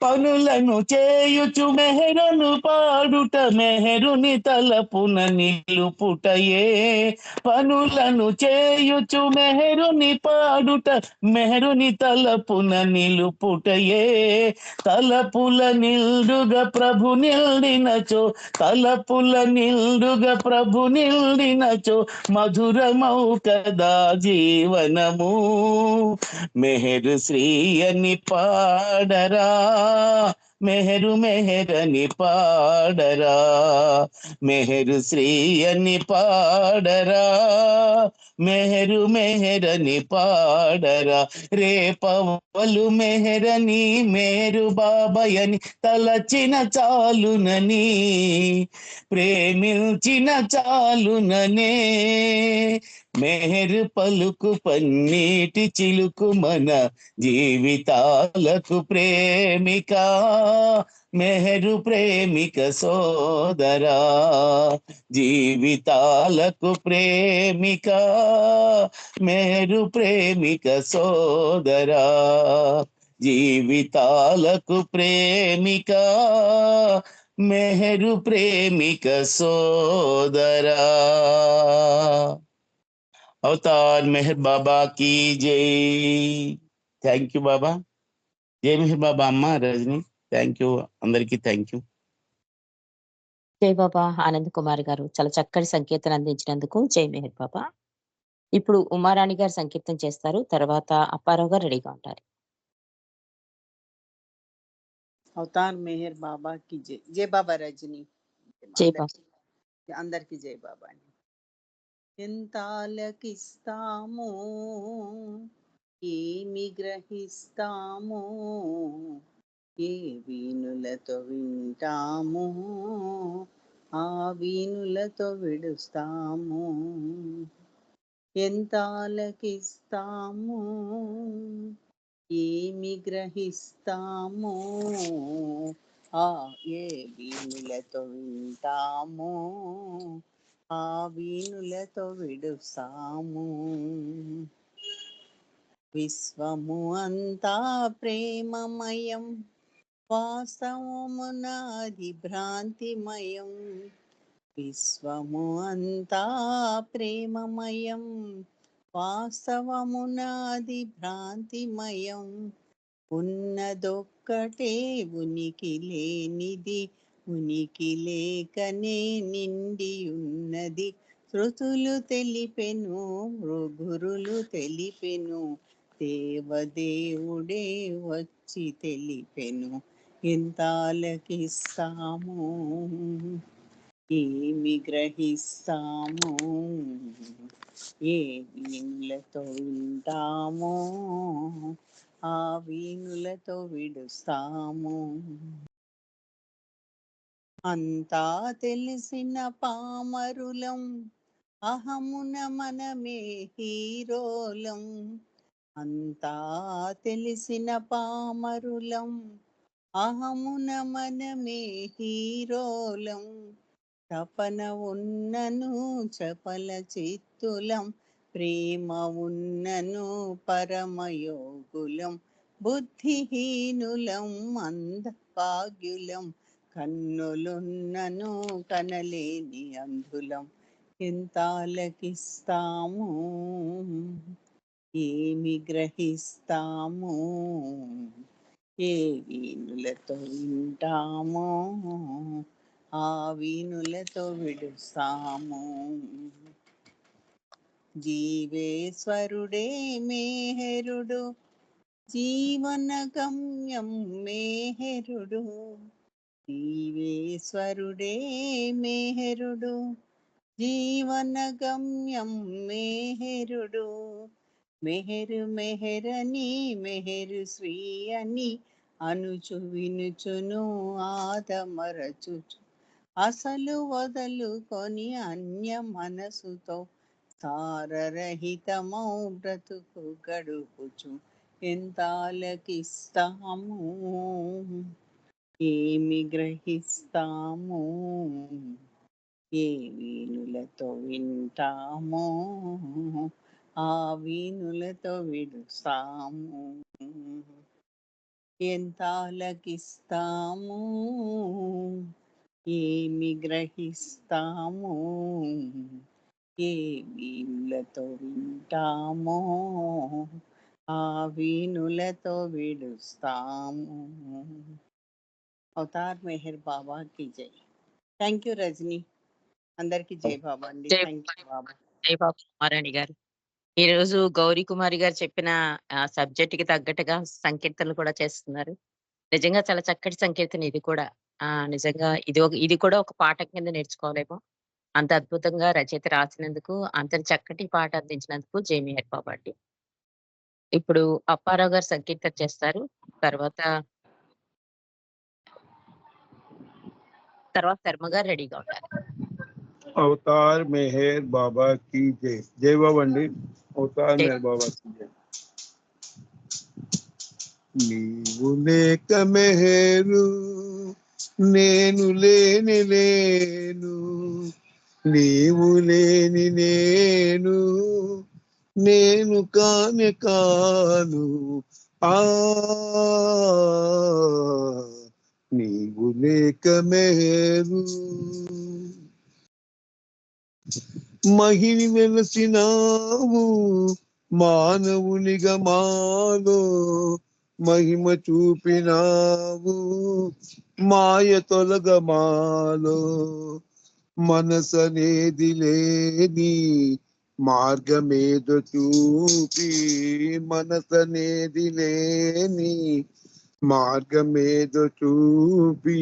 పనులను చేయుచు మెహరును పాడుట, మెహరుని తలపున నిలుపుటయే. పనులను చేయుచు మెహరుని పాడుట, మెహరుని తలపున నిలుపుటయే. తలపుల నిల్డుగా ప్రభు నిల్డినచో, తలపుల నిల్డుగా ప్రభు నిల్డినచో, మధురమౌ కదా జీవనము. మెహరు శ్రీ అని పాడరా, మెహరు మెహరని పాడరా. మెహరు శ్రీ అని పాడరా, మెహరు మెహరని పాడరా. రేపవలు మెహరని మేరు బాబయని తలచిన చాలునని, ప్రేమించిన చాలుననే. మెహరు పలుకు పన్నీటి చిలుకు మన జీవితాలకు ప్రేమిక. మెహరు ప్రేమిక సోదరా, జీవితాలకు ప్రేమిక. మెహరు ప్రేమిక సోదరా, జీవితాలకు ప్రేమిక. మెహరు ప్రేమిక సోదరా. అవతార్ మెహర్ బాబా की జై. థ్యాంక్ యూ బాబా. జై మెహర్ బాబా. అమ్మ రజని, థ్యాంక్ యూ. అందరికీ థ్యాంక్ యూ. జై బాబా. ఆనంద్ కుమార్ గారు చాలా చక్కటి సంకీర్తన అందించినందుకు జై మెహర్ బాబా. ఇప్పుడు ఉమారాణి గారు సంకీర్తన చేస్తారు. తర్వాత అప్పారావు గారు రెడీగా ఉంటారు. అవతార్ మెహర్ బాబా की जय. जय बाबा रजनी. జై బాబా. అందరికీ జై బాబా అండి. ఎంత ఆలకిస్తామో, ఏమి గ్రహిస్తామో, ఏ వీణులతో వింటామో, ఆ వీణులతో విడుస్తాము. ఎంత ఆలకిస్తామో, ఏమి గ్రహిస్తామో, ఆ ఏ వీణులతో వింటామో, ఆ వీణులతో విడుస్తాము. విశ్వము అంతా ప్రేమమయం, వాస్తవమునాది భ్రాంతిమయం. విశ్వము అంతా ప్రేమమయం, వాస్తవమునాది భ్రాంతిమయం. ఉన్నదొక్కటే ఉనికి లేనిది, ఉనికి లేకనే నిండి ఉన్నది. శృతులు తెలిపెను, గురులు తెలిపెను, దేవదేవుడే వచ్చి తెలిపెను ఎంతాలకిస్తాము, ఏమి గ్రహిస్తాము, ఏ వీణులతో వింటామో ఆ వీణులతో విడుస్తాము. అంతా తెలిసిన పామరులం, అహమున మనమే హీరోలం. అంతా తెలిసిన పామరులం, అహమున మనమే హీరోలం. తపన ఉన్నను చపల చిత్తులం, ప్రేమ ఉన్నను పరమయోగులం. బుద్ధిహీనులం అంధభాగ్యులం, కన్నులున్నను కనలేని అంధులం. ఎంతాలకిస్తాము, ఏమి గ్రహిస్తాము, ఏ వీణులతో వింటామో ఆ వీణులతో విడుస్తాము. జీవేశ్వరుడే మేహరుడు, జీవన గమ్యం మేహరుడు. జీవేశ్వరుడే మేహరుడు, జీవన గమ్యం మేహరుడు. మెహరు మెహరని మెహరు శ్రీ అని అనుచు వినుచును ఆదమరచుచు, అసలు వదలుకొని అన్య మనసుతో సారరహితమౌ బ్రతుకు గడుపుచు. ఎంతాలకిస్తాము, ఏమి గ్రహిస్తాము, ఏ వీణులతో వింటామో ఆ వీణులతో విడుస్తాము. ఎంతాలకిస్తాము, ఏమి గ్రహిస్తాము, ఏ వీణులతో వింటామో ఆ వీణులతో విడుస్తాము. అవతార్ మెహర్ బాబా కి జై. Thank you Rajani. అందరికి జై బాబా అండి. జై థ్యాంక్ యూ బాబా. జై బాబా కుమారాణి గారు. ఈ రోజు గౌరీ కుమారి గారు చెప్పిన సబ్జెక్ట్ కి తగ్గట్టుగా సంకీర్తనలు కూడా చేస్తున్నారు. నిజంగా చాలా చక్కటి సంకీర్తన ఇది కూడా. నిజంగా ఇది కూడా ఒక పాఠం కింద నేర్చుకోవాలేమో. అంత అద్భుతంగా రచయిత రాసినందుకు, అంత చక్కటి పాట అందించినందుకు జై మెహర్ బాబా అండి. ఇప్పుడు అప్పారావు గారు సంకీర్తన చేస్తారు. తర్వాత శర్మ గారు రెడీగా ఉంటారు. अवतार मेहर बाबा की जय. जय बाबा अंडी. अवतार జై मेहर बाबा की जय. నీవు లేక మెహరు నేను లేని లేను, నీవు లేని నేను నేను కానే కాను. ఆ నీవు లేక మెహరు మహిని వెలసినావు మానవునిగా మాలో, మహిమ చూపినావు మాయ తొలగమాలో. మనసనేది లేని మార్గమేదో చూపి, మనసనేది లేని మార్గమేదో చూపి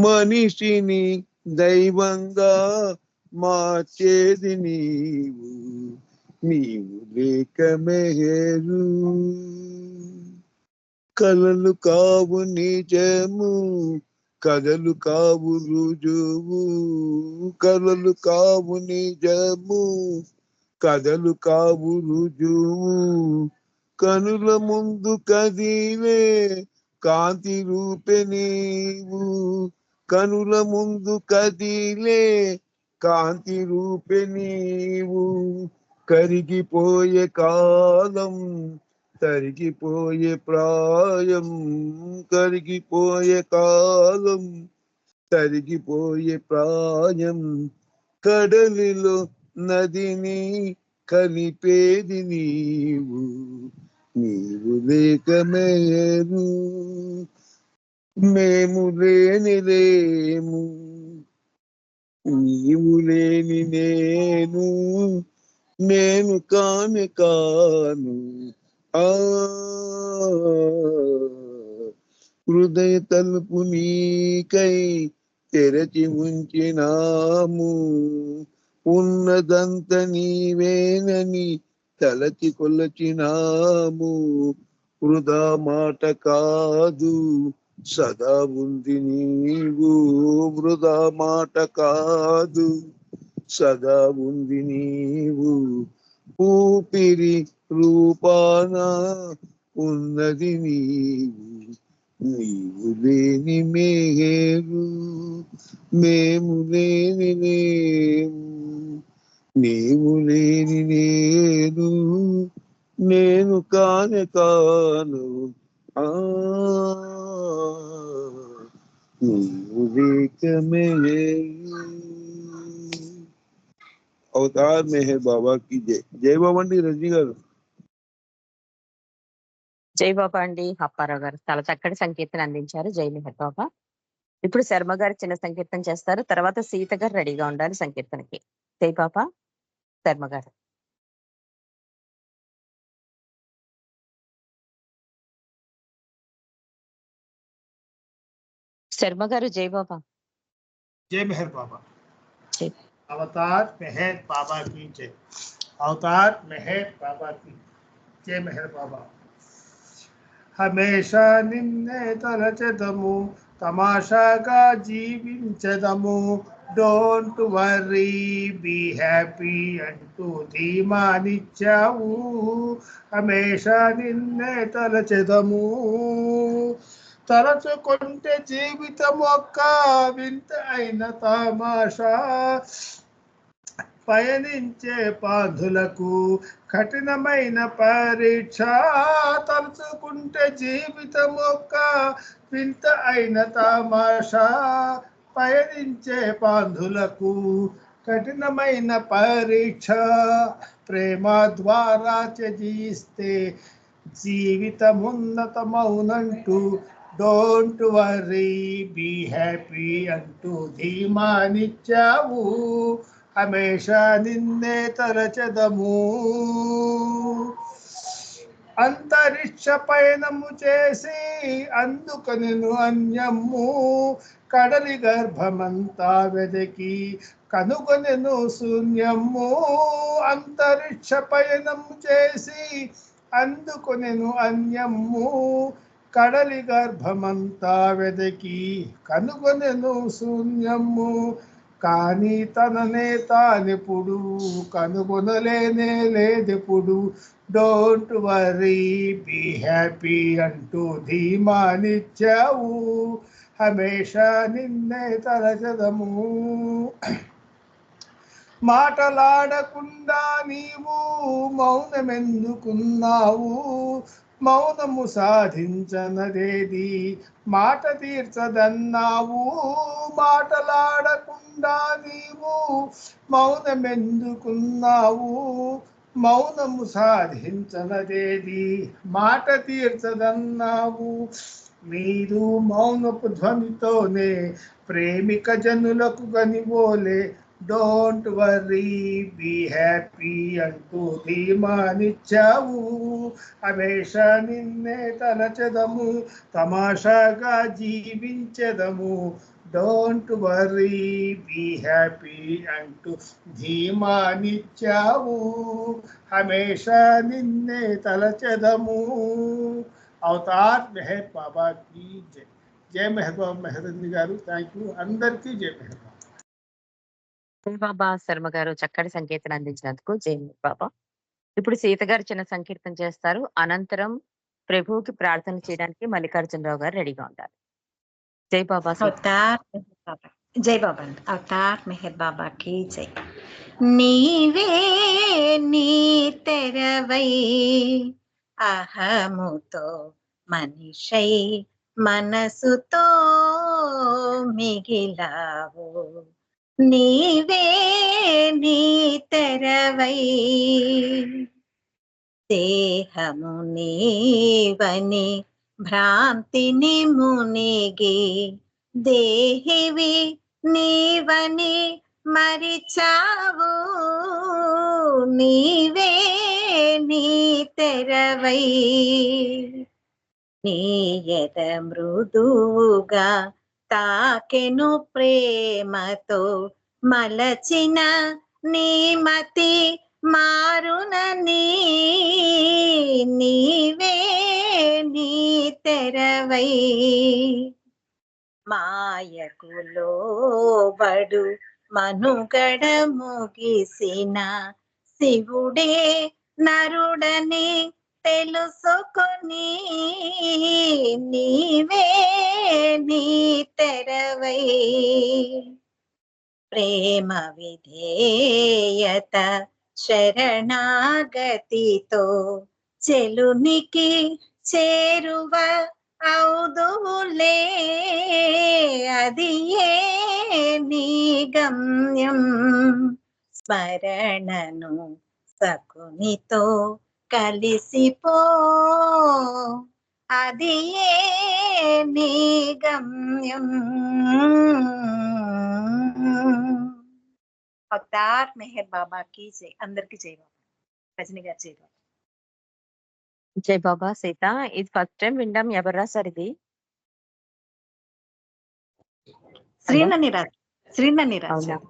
మనిషిని దైవంగా మార్చేది నీవు, నీవు లేక మెహరు. కలలు కావు నిజము, కథలు కావు రుజువు, కలలు కావు నిజము, కథలు కావు రుజువు. కనుల ముందు కదిలే కాంతి రూపే నీవు, కనుల ముందు కదిలే కాంతి రూపే నీవు. కరిగిపోయే కాలం తరిగిపోయే ప్రాయం, కరిగిపోయే కాలం తరిగిపోయే ప్రాయం. కడలిలో నదిని కలిపేది నీవు, నీవు లేక మెహరు. మేము లేని లేము, నీవు లేని నేను నేను కాను కాను. ఆ హృదయ తలుపు నీకై తెరచి ఉంచినాము, ఉన్నదంత నీవేనని తలచి కొలచినాము. వృధా మాట కాదు సదా ఉంది నీవు, వృధా మాట కాదు సదా ఉంది నీవు. ఊపిరి రూపాన ఉన్నది నీవు, నీవు లేని మేరు మేము లేని లేము, నీవు లేని నేను నేను కానే కాను. ఆ నీవు లేక మేరు. అవతార్ మెహర్ బాబా की जय. జై బాబా అండి రజనీ గారు. జై బాబా అండి అప్పారావు గారు చాలా చక్కటి సంకీర్తన అందించారు. జై మెహర్ బాబా. ఇప్పుడు శర్మ గారు చిన్న సంకీర్తన చేస్తారు. తర్వాత సీత గారు రెడీగా ఉండాలి సంకీర్తనకి. జై బాబా. శర్మ గారు. శర్మ గారు జై బాబా. जय मेहर बाबा. జై. अवतार मेहर बाबा की जय. अवतार मेहर बाबा की जय मेहर बाबा. హమేషా నిన్నే తలచెదము, తమాషాగా జీవించదము. డోంట్ వర్రీ బీ హ్యాపీ అంటూ ధీమానిచ్చావు. హమేషా నిన్నే తలచెదము, తలచుకుంటే జీవితం ఒక్క వింత అయిన తమాషా. పయనించే పాధులకు కఠినమైన పరీక్ష. తలుచుకుంటే జీవితం ఒక్క వింత అయిన తమాషా. పయనించే పాధులకు కఠినమైన పరీక్ష. ప్రేమ ద్వారా త్యజిస్తే జీవితమున్నతమౌనంటూ డోంట్ వర్రీ బీ హ్యాపీ అంటూ ధీమానిచ్చావు. హమేషా నిన్నే తలచెదము, అంతరిక్ష పయనము చేసి అందుకొనెను అన్యము. కడలి గర్భమంతా వెదకి కనుగొనెను శూన్యము. అంతరిక్ష పయనము చేసి అందుకొనెను అన్యము. కడలి గర్భమంతా వెదకి కనుగొనెను శూన్యము. కానీ తననే తానెప్పుడు కనుగొనలేనే లేదెప్పుడు. డోంట్ వర్రీ బీ హ్యాపీ అంటూ ధీమానిచ్చావు. హమేషా నిన్నే తలచెదము. మాటలాడకుండా నీవు మౌనమెందుకున్నావు. మౌనము సాధించనదేది మాట తీర్చదన్నావు. మాటలాడకుండా నీవు మౌనమెందుకున్నావు. మౌనము సాధించనదేది మాట తీర్చదన్నావు. మీరు మౌనపు ధ్వనితోనే ప్రేమిక జనులకు గనివోలే డోంట్ వర్రీ బీ హ్యాపీ అంటూ ధీమానిచ్చావు. హమేషా నిన్నే తలచెదము, తమాషాగా జీవించెదము. డోంట్ వర్రీ బీ హ్యాపీ అంటూ ధీమానిచ్చావు. హమేషా నిన్నే తలచెదము. అవతార్ మెహర్ బాబా की జై. జై మెహర్ బాబా మెహరంజి గారు. Thank you. అందరికీ జై మెహర్ బాబా. జై బాబా. శర్మ గారు చక్కటి సంకీర్తన అందించినందుకు జై మెహర్ బాబా. ఇప్పుడు సీత గారు చిన్న సంకీర్తన చేస్తారు. అనంతరం ప్రభువుకి ప్రార్థన చేయడానికి మల్లికార్జునరావు గారు రెడీగా ఉంటారు. జై బాబా. అవతార్ మెహర్ బాబా. జై బాబా. అవతార్ మెహర్ బాబా की జై. నీవే నీ తెరవై అహముతో మనిషై మనసుతో మిగిలావు. నీవే నీ తెరవై దేహము నీవని భ్రాంతిని మునిగి దేహివి నీవని మరిచావు. నీ తెరవై నీయత మృదువుగా తాకెను ప్రేమతో మలచిన నీమతి మారునని నీవే నీ తెరవై మాయకు లోబడు మనుగడ ముగిసిన శివుడే నరుడని తెలుసుకొని నీవే నీ తెరవై ప్రేమ విధేయత శరణాగతితో చెలునికి చేరువ ఔదులే అది నీ గమ్యం స్మరణను సకునితో కలిసిపో అది నీ గమ్యం అవతార్ మెహర్ బాబాకి జై. అందరికి జై బాబా. రజని గారు జై బాబా. జై బాబా. సీత, ఇది ఫస్ట్ టైం వింటాం. ఎవరు రాశారు ఇది? శ్రీనని రాశారు.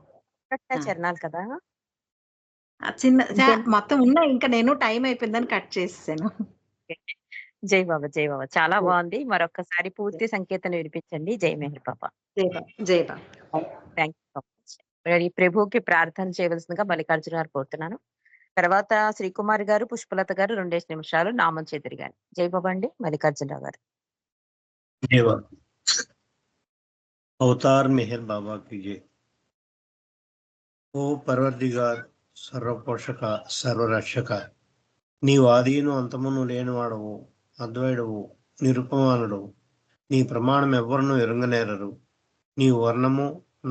చరణాలు కదా? చిన్న మొత్తం ఉన్నా ఇంకా నేను టైం అయిపోయిందని కట్ చేసాను. జై బాబా, జై బాబా. చాలా బాగుంది. మరొకసారి పూర్తి సంకేతం వినిపించండి. జై మెహర్ బాబా. జై బాబా. జై Baba. Thank you so much. మరి ప్రభుకి ప్రార్థన చేయవలసిందిగా మల్లికార్జున గారు కోరుతున్నాను. తర్వాత శ్రీకుమార్ గారు, పుష్పలత గారు 2 నిమిషాలు నామం చేతురు గాని. జై బాబా అండి. మల్లికార్జునరావు గారు. अवतार मेहर बाबा कीजिए। ओ परवरदिगार सर्वपोषक सर्वरक्षक నీవు ఆదిను అంతమును లేనివాడవు, అద్వైడవు, నిరుపమానుడవు. నీ ప్రమాణం ఎవ్వరును ఎరుంగనేరరు. నీ వర్ణము,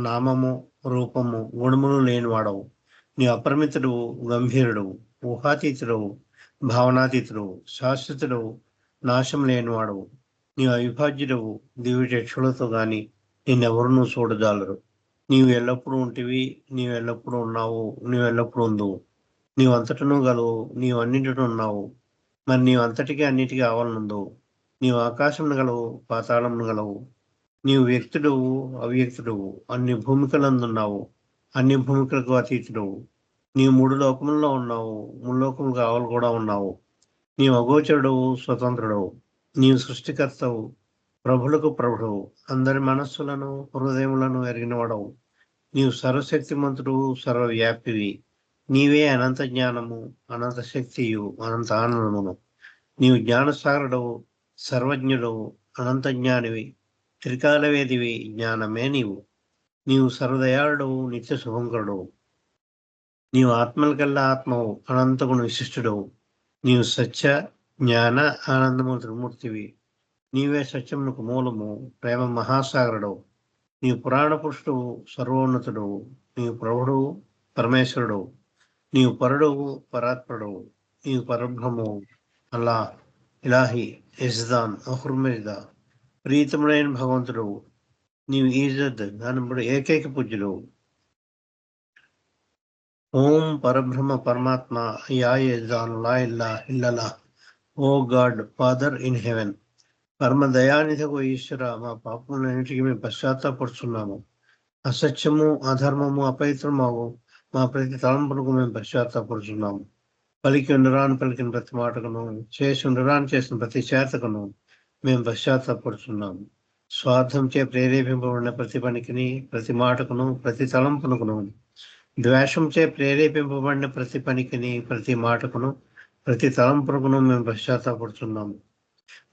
నామము, రూపము, గుణములు లేనివాడవు. నీ అపరిమితుడవు, గంభీరుడవు, ఊహాతీతుడవు, భావనాతీతుడవు, శాశ్వతుడవు, నాశం లేనివాడవు. నీవు అవిభాజ్యుడవు. దివ్య చక్షులతో గాని నిన్నెవరునూ చూడజాలరు. నీవు ఎల్లప్పుడూ ఉంటివి, నీవు ఎల్లప్పుడూ ఉన్నావు, నీవు ఎల్లప్పుడూ ఉందువు. నీవు అంతటను గలవు, నీవు అన్నింటిలో ఉన్నావు. మరి నీవు అంతటికీ అన్నిటికీ ఆవలనుందువు. నీవు ఆకాశమును గలవు, పాతాళమును గలవు. నీవు వ్యక్తుడవు, అవ్యక్తుడవు, అన్ని భూమికలందున్నావు, అన్ని భూమికలకు అతీతుడవు. నీవు 3 లోకముల్లో ఉన్నావు, 3 లోకములకు ఆవలు కూడా ఉన్నావు. నీవు అగోచరుడవు, స్వతంత్రుడవు. నీవు సృష్టికర్తవు, ప్రభులకు ప్రభుడవు, అందరి మనస్సులను హృదయములను ఎరిగినవాడవు. నీవు సర్వశక్తిమంతుడు, సర్వవ్యాపివి. నీవే అనంత జ్ఞానము, అనంత శక్తియు, అనంత ఆనందమును. నీవు జ్ఞానసాగరుడవు, సర్వజ్ఞుడవు, అనంత జ్ఞానివి, త్రికాలవేదివి, జ్ఞానమే నీవు. నీవు సర్వదయాళుడవు, నిత్య శుభంకరుడవు. నీవు ఆత్మలకల్లా ఆత్మవు, అనంతగుణ విశిష్టుడవు. నీవు సత్య, జ్ఞాన, ఆనందము త్రిమూర్తివి. నీవే సత్యమునకు మూలము, ప్రేమ మహాసాగరుడవు. నీవు పురాణ పురుషుడవు, సర్వోన్నతుడవు. నీవు ప్రభుడవు, పరమేశ్వరుడవు. నీవు పరుడవు, పరాత్పరుడవు. నీవు పరబ్రహ్మవు, అల్లా, ఇలాహి, యజ్దాన్, అహుర్మిదా, ప్రీతముడైన భగవంతుడవు. నీవు ఈజద్, ధనముడు, ఏకైక పూజ్యుడవు. ఓం పరబ్రహ్మ పరమాత్మ, యా యజ్దాన్, లా ఇల్లా ఇల్లలా. ఓ గాడ్ ఫాదర్ ఇన్ హెవెన్, పరమ దయానిధకు ఈశ్వర, మా పాపములన్నిటికీ మేము పశ్చాత్తాపడుచున్నాము. అసత్యము, అధర్మము, అపవిత్రమావు మా ప్రతి తలంపులకు మేము పశ్చాత్తాపడుచున్నాము. పలికి ఉండరాని పలికిన ప్రతి మాటకును, చేసి ఉండరాని చేసిన ప్రతి చేతకును మేము పశ్చాత్తాపడుచున్నాము. స్వార్థంచే ప్రేరేపింపబడిన ప్రతి పనికిని, ప్రతి మాటకును, ప్రతి తలంపునకును, ద్వేషంచే ప్రేరేపింపబడిన ప్రతి పనికిని, ప్రతి మాటకును, ప్రతి తలంపునకును మేము పశ్చాత్తాపడుచున్నాము.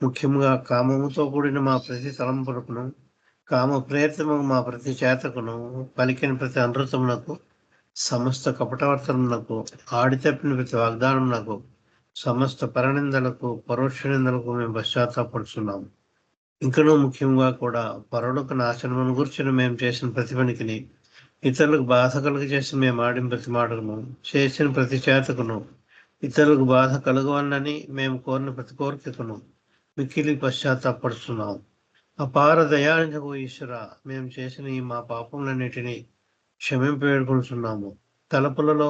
ముఖ్యంగా కామముతో కూడిన మా ప్రతి తలంపునకును, కామ ప్రేరితము మా ప్రతి చేతకును, పలికిన ప్రతి అనృతమునకు, సమస్త కపటవర్తనమునకు, ఆడి తప్పిన ప్రతి వాగ్దానమునకు, సమస్త పరనిందలకు, పరోక్ష నిందలకు మేము పశ్చాత్తాపడుచున్నాము. ఇంకనూ ముఖ్యంగా కూడా పరులకు నాశనమును గుర్చిన మేము చేసిన ప్రతి పనికిని, ఇతరులకు బాధ కలుగ చేసి మేము ఆడిన ప్రతి మాటకును, చేసిన ప్రతి చేతకును, ఇతరులకు బాధ కలుగవన్నని మేము కోరిన ప్రతి కోరికకును మిక్కిలి పశ్చాత్తాపడుతున్నాము. అపార దయానిధకు ఈశ్వర, మేము చేసిన ఈ మా పాపములన్నిటినీ క్షమింప వేడుకొనుచున్నాము. తలపులలో,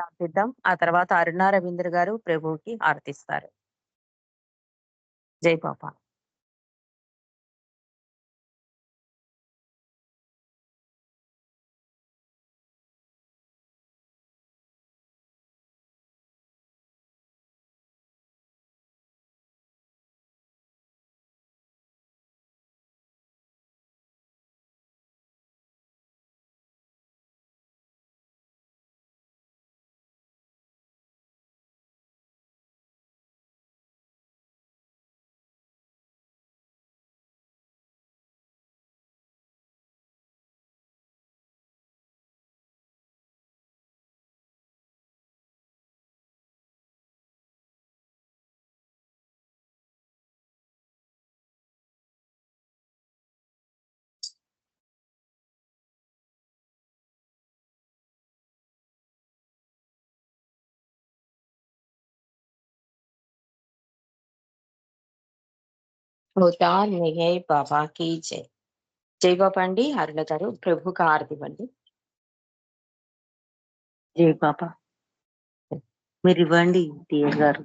ప్రార్థిద్దాం. ఆ తర్వాత అరుణా రవీంద్ర గారు ప్రభువుకి హారతిస్తారు. జై బాబా. అవతార్ మెహర్ బాబాకి జై. జై బాబా అండి. అరుణ గారు ప్రభుకి హారతి ఇవ్వండి. జై బాబా. మీరు ఇవ్వండి టీఏ గారు.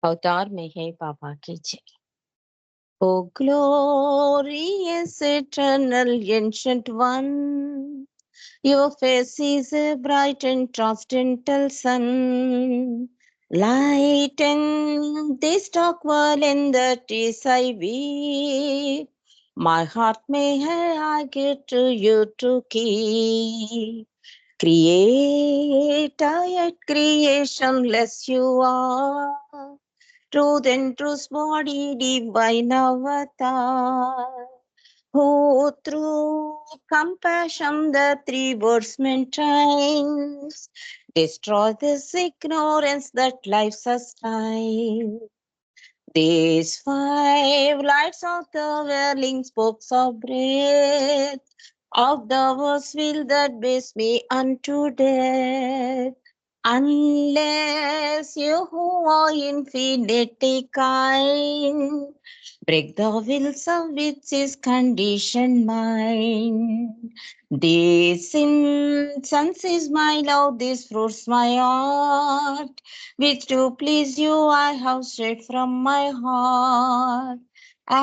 అవతార్ మెహర్ బాబాకి జై. O glorious eternal ancient one, your face is a bright and transcendental sun. Lighten this dark world in that is I weep. My heart may I give to you to keep. Creator yet creationless you are. Truth and truth's body, divine avatar, who through compassion the three words maintains, destroy this ignorance that life sustains. These five lights of the whirling spokes of breath of the world's will that bears me unto death. Unless you who are infinitely kind, break the wills of which is conditioned mind. This incense is my love, this fruits my heart, which to please you I have straight from my heart.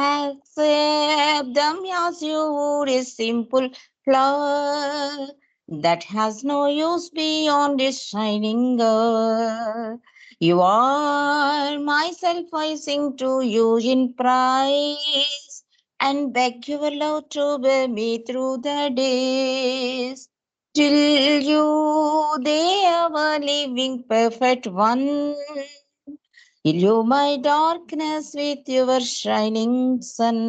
Accept them as you would a simple flower that has no use beyond its shining earth. You are myself, I sing to you in praise and beg your love to bear me through the days. Till you, the ever living perfect one, illumine my darkness with your shining sun.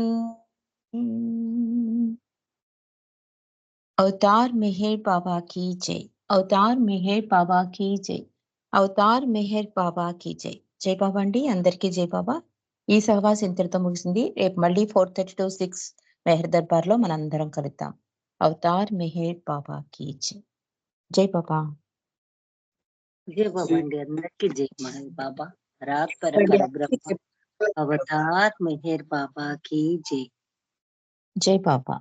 Avatar Meher Baba కీ జై. అవతార్ మెహర్ బాబా కీ జై. అవతార్ మెహర్ బాబా కీ జై. జై బాబా అండి. అందరికీ జై బాబా. ఈ సహవాసం ఇంతటితో ముగిసింది. రేపు మళ్ళీ 4:30 to 6 మెహర్ దర్బార్ లో మనందరం కలుద్దాం. అవతార్ మెహర్ బాబా కీ జై. జై బాబా. జై బాబా అండి. అందరికీ జై మహేర్ బాబా. రాత్ పర పరబ్రహ్మ అవతార్ మెహర్ బాబా కి జై. జై బాబా.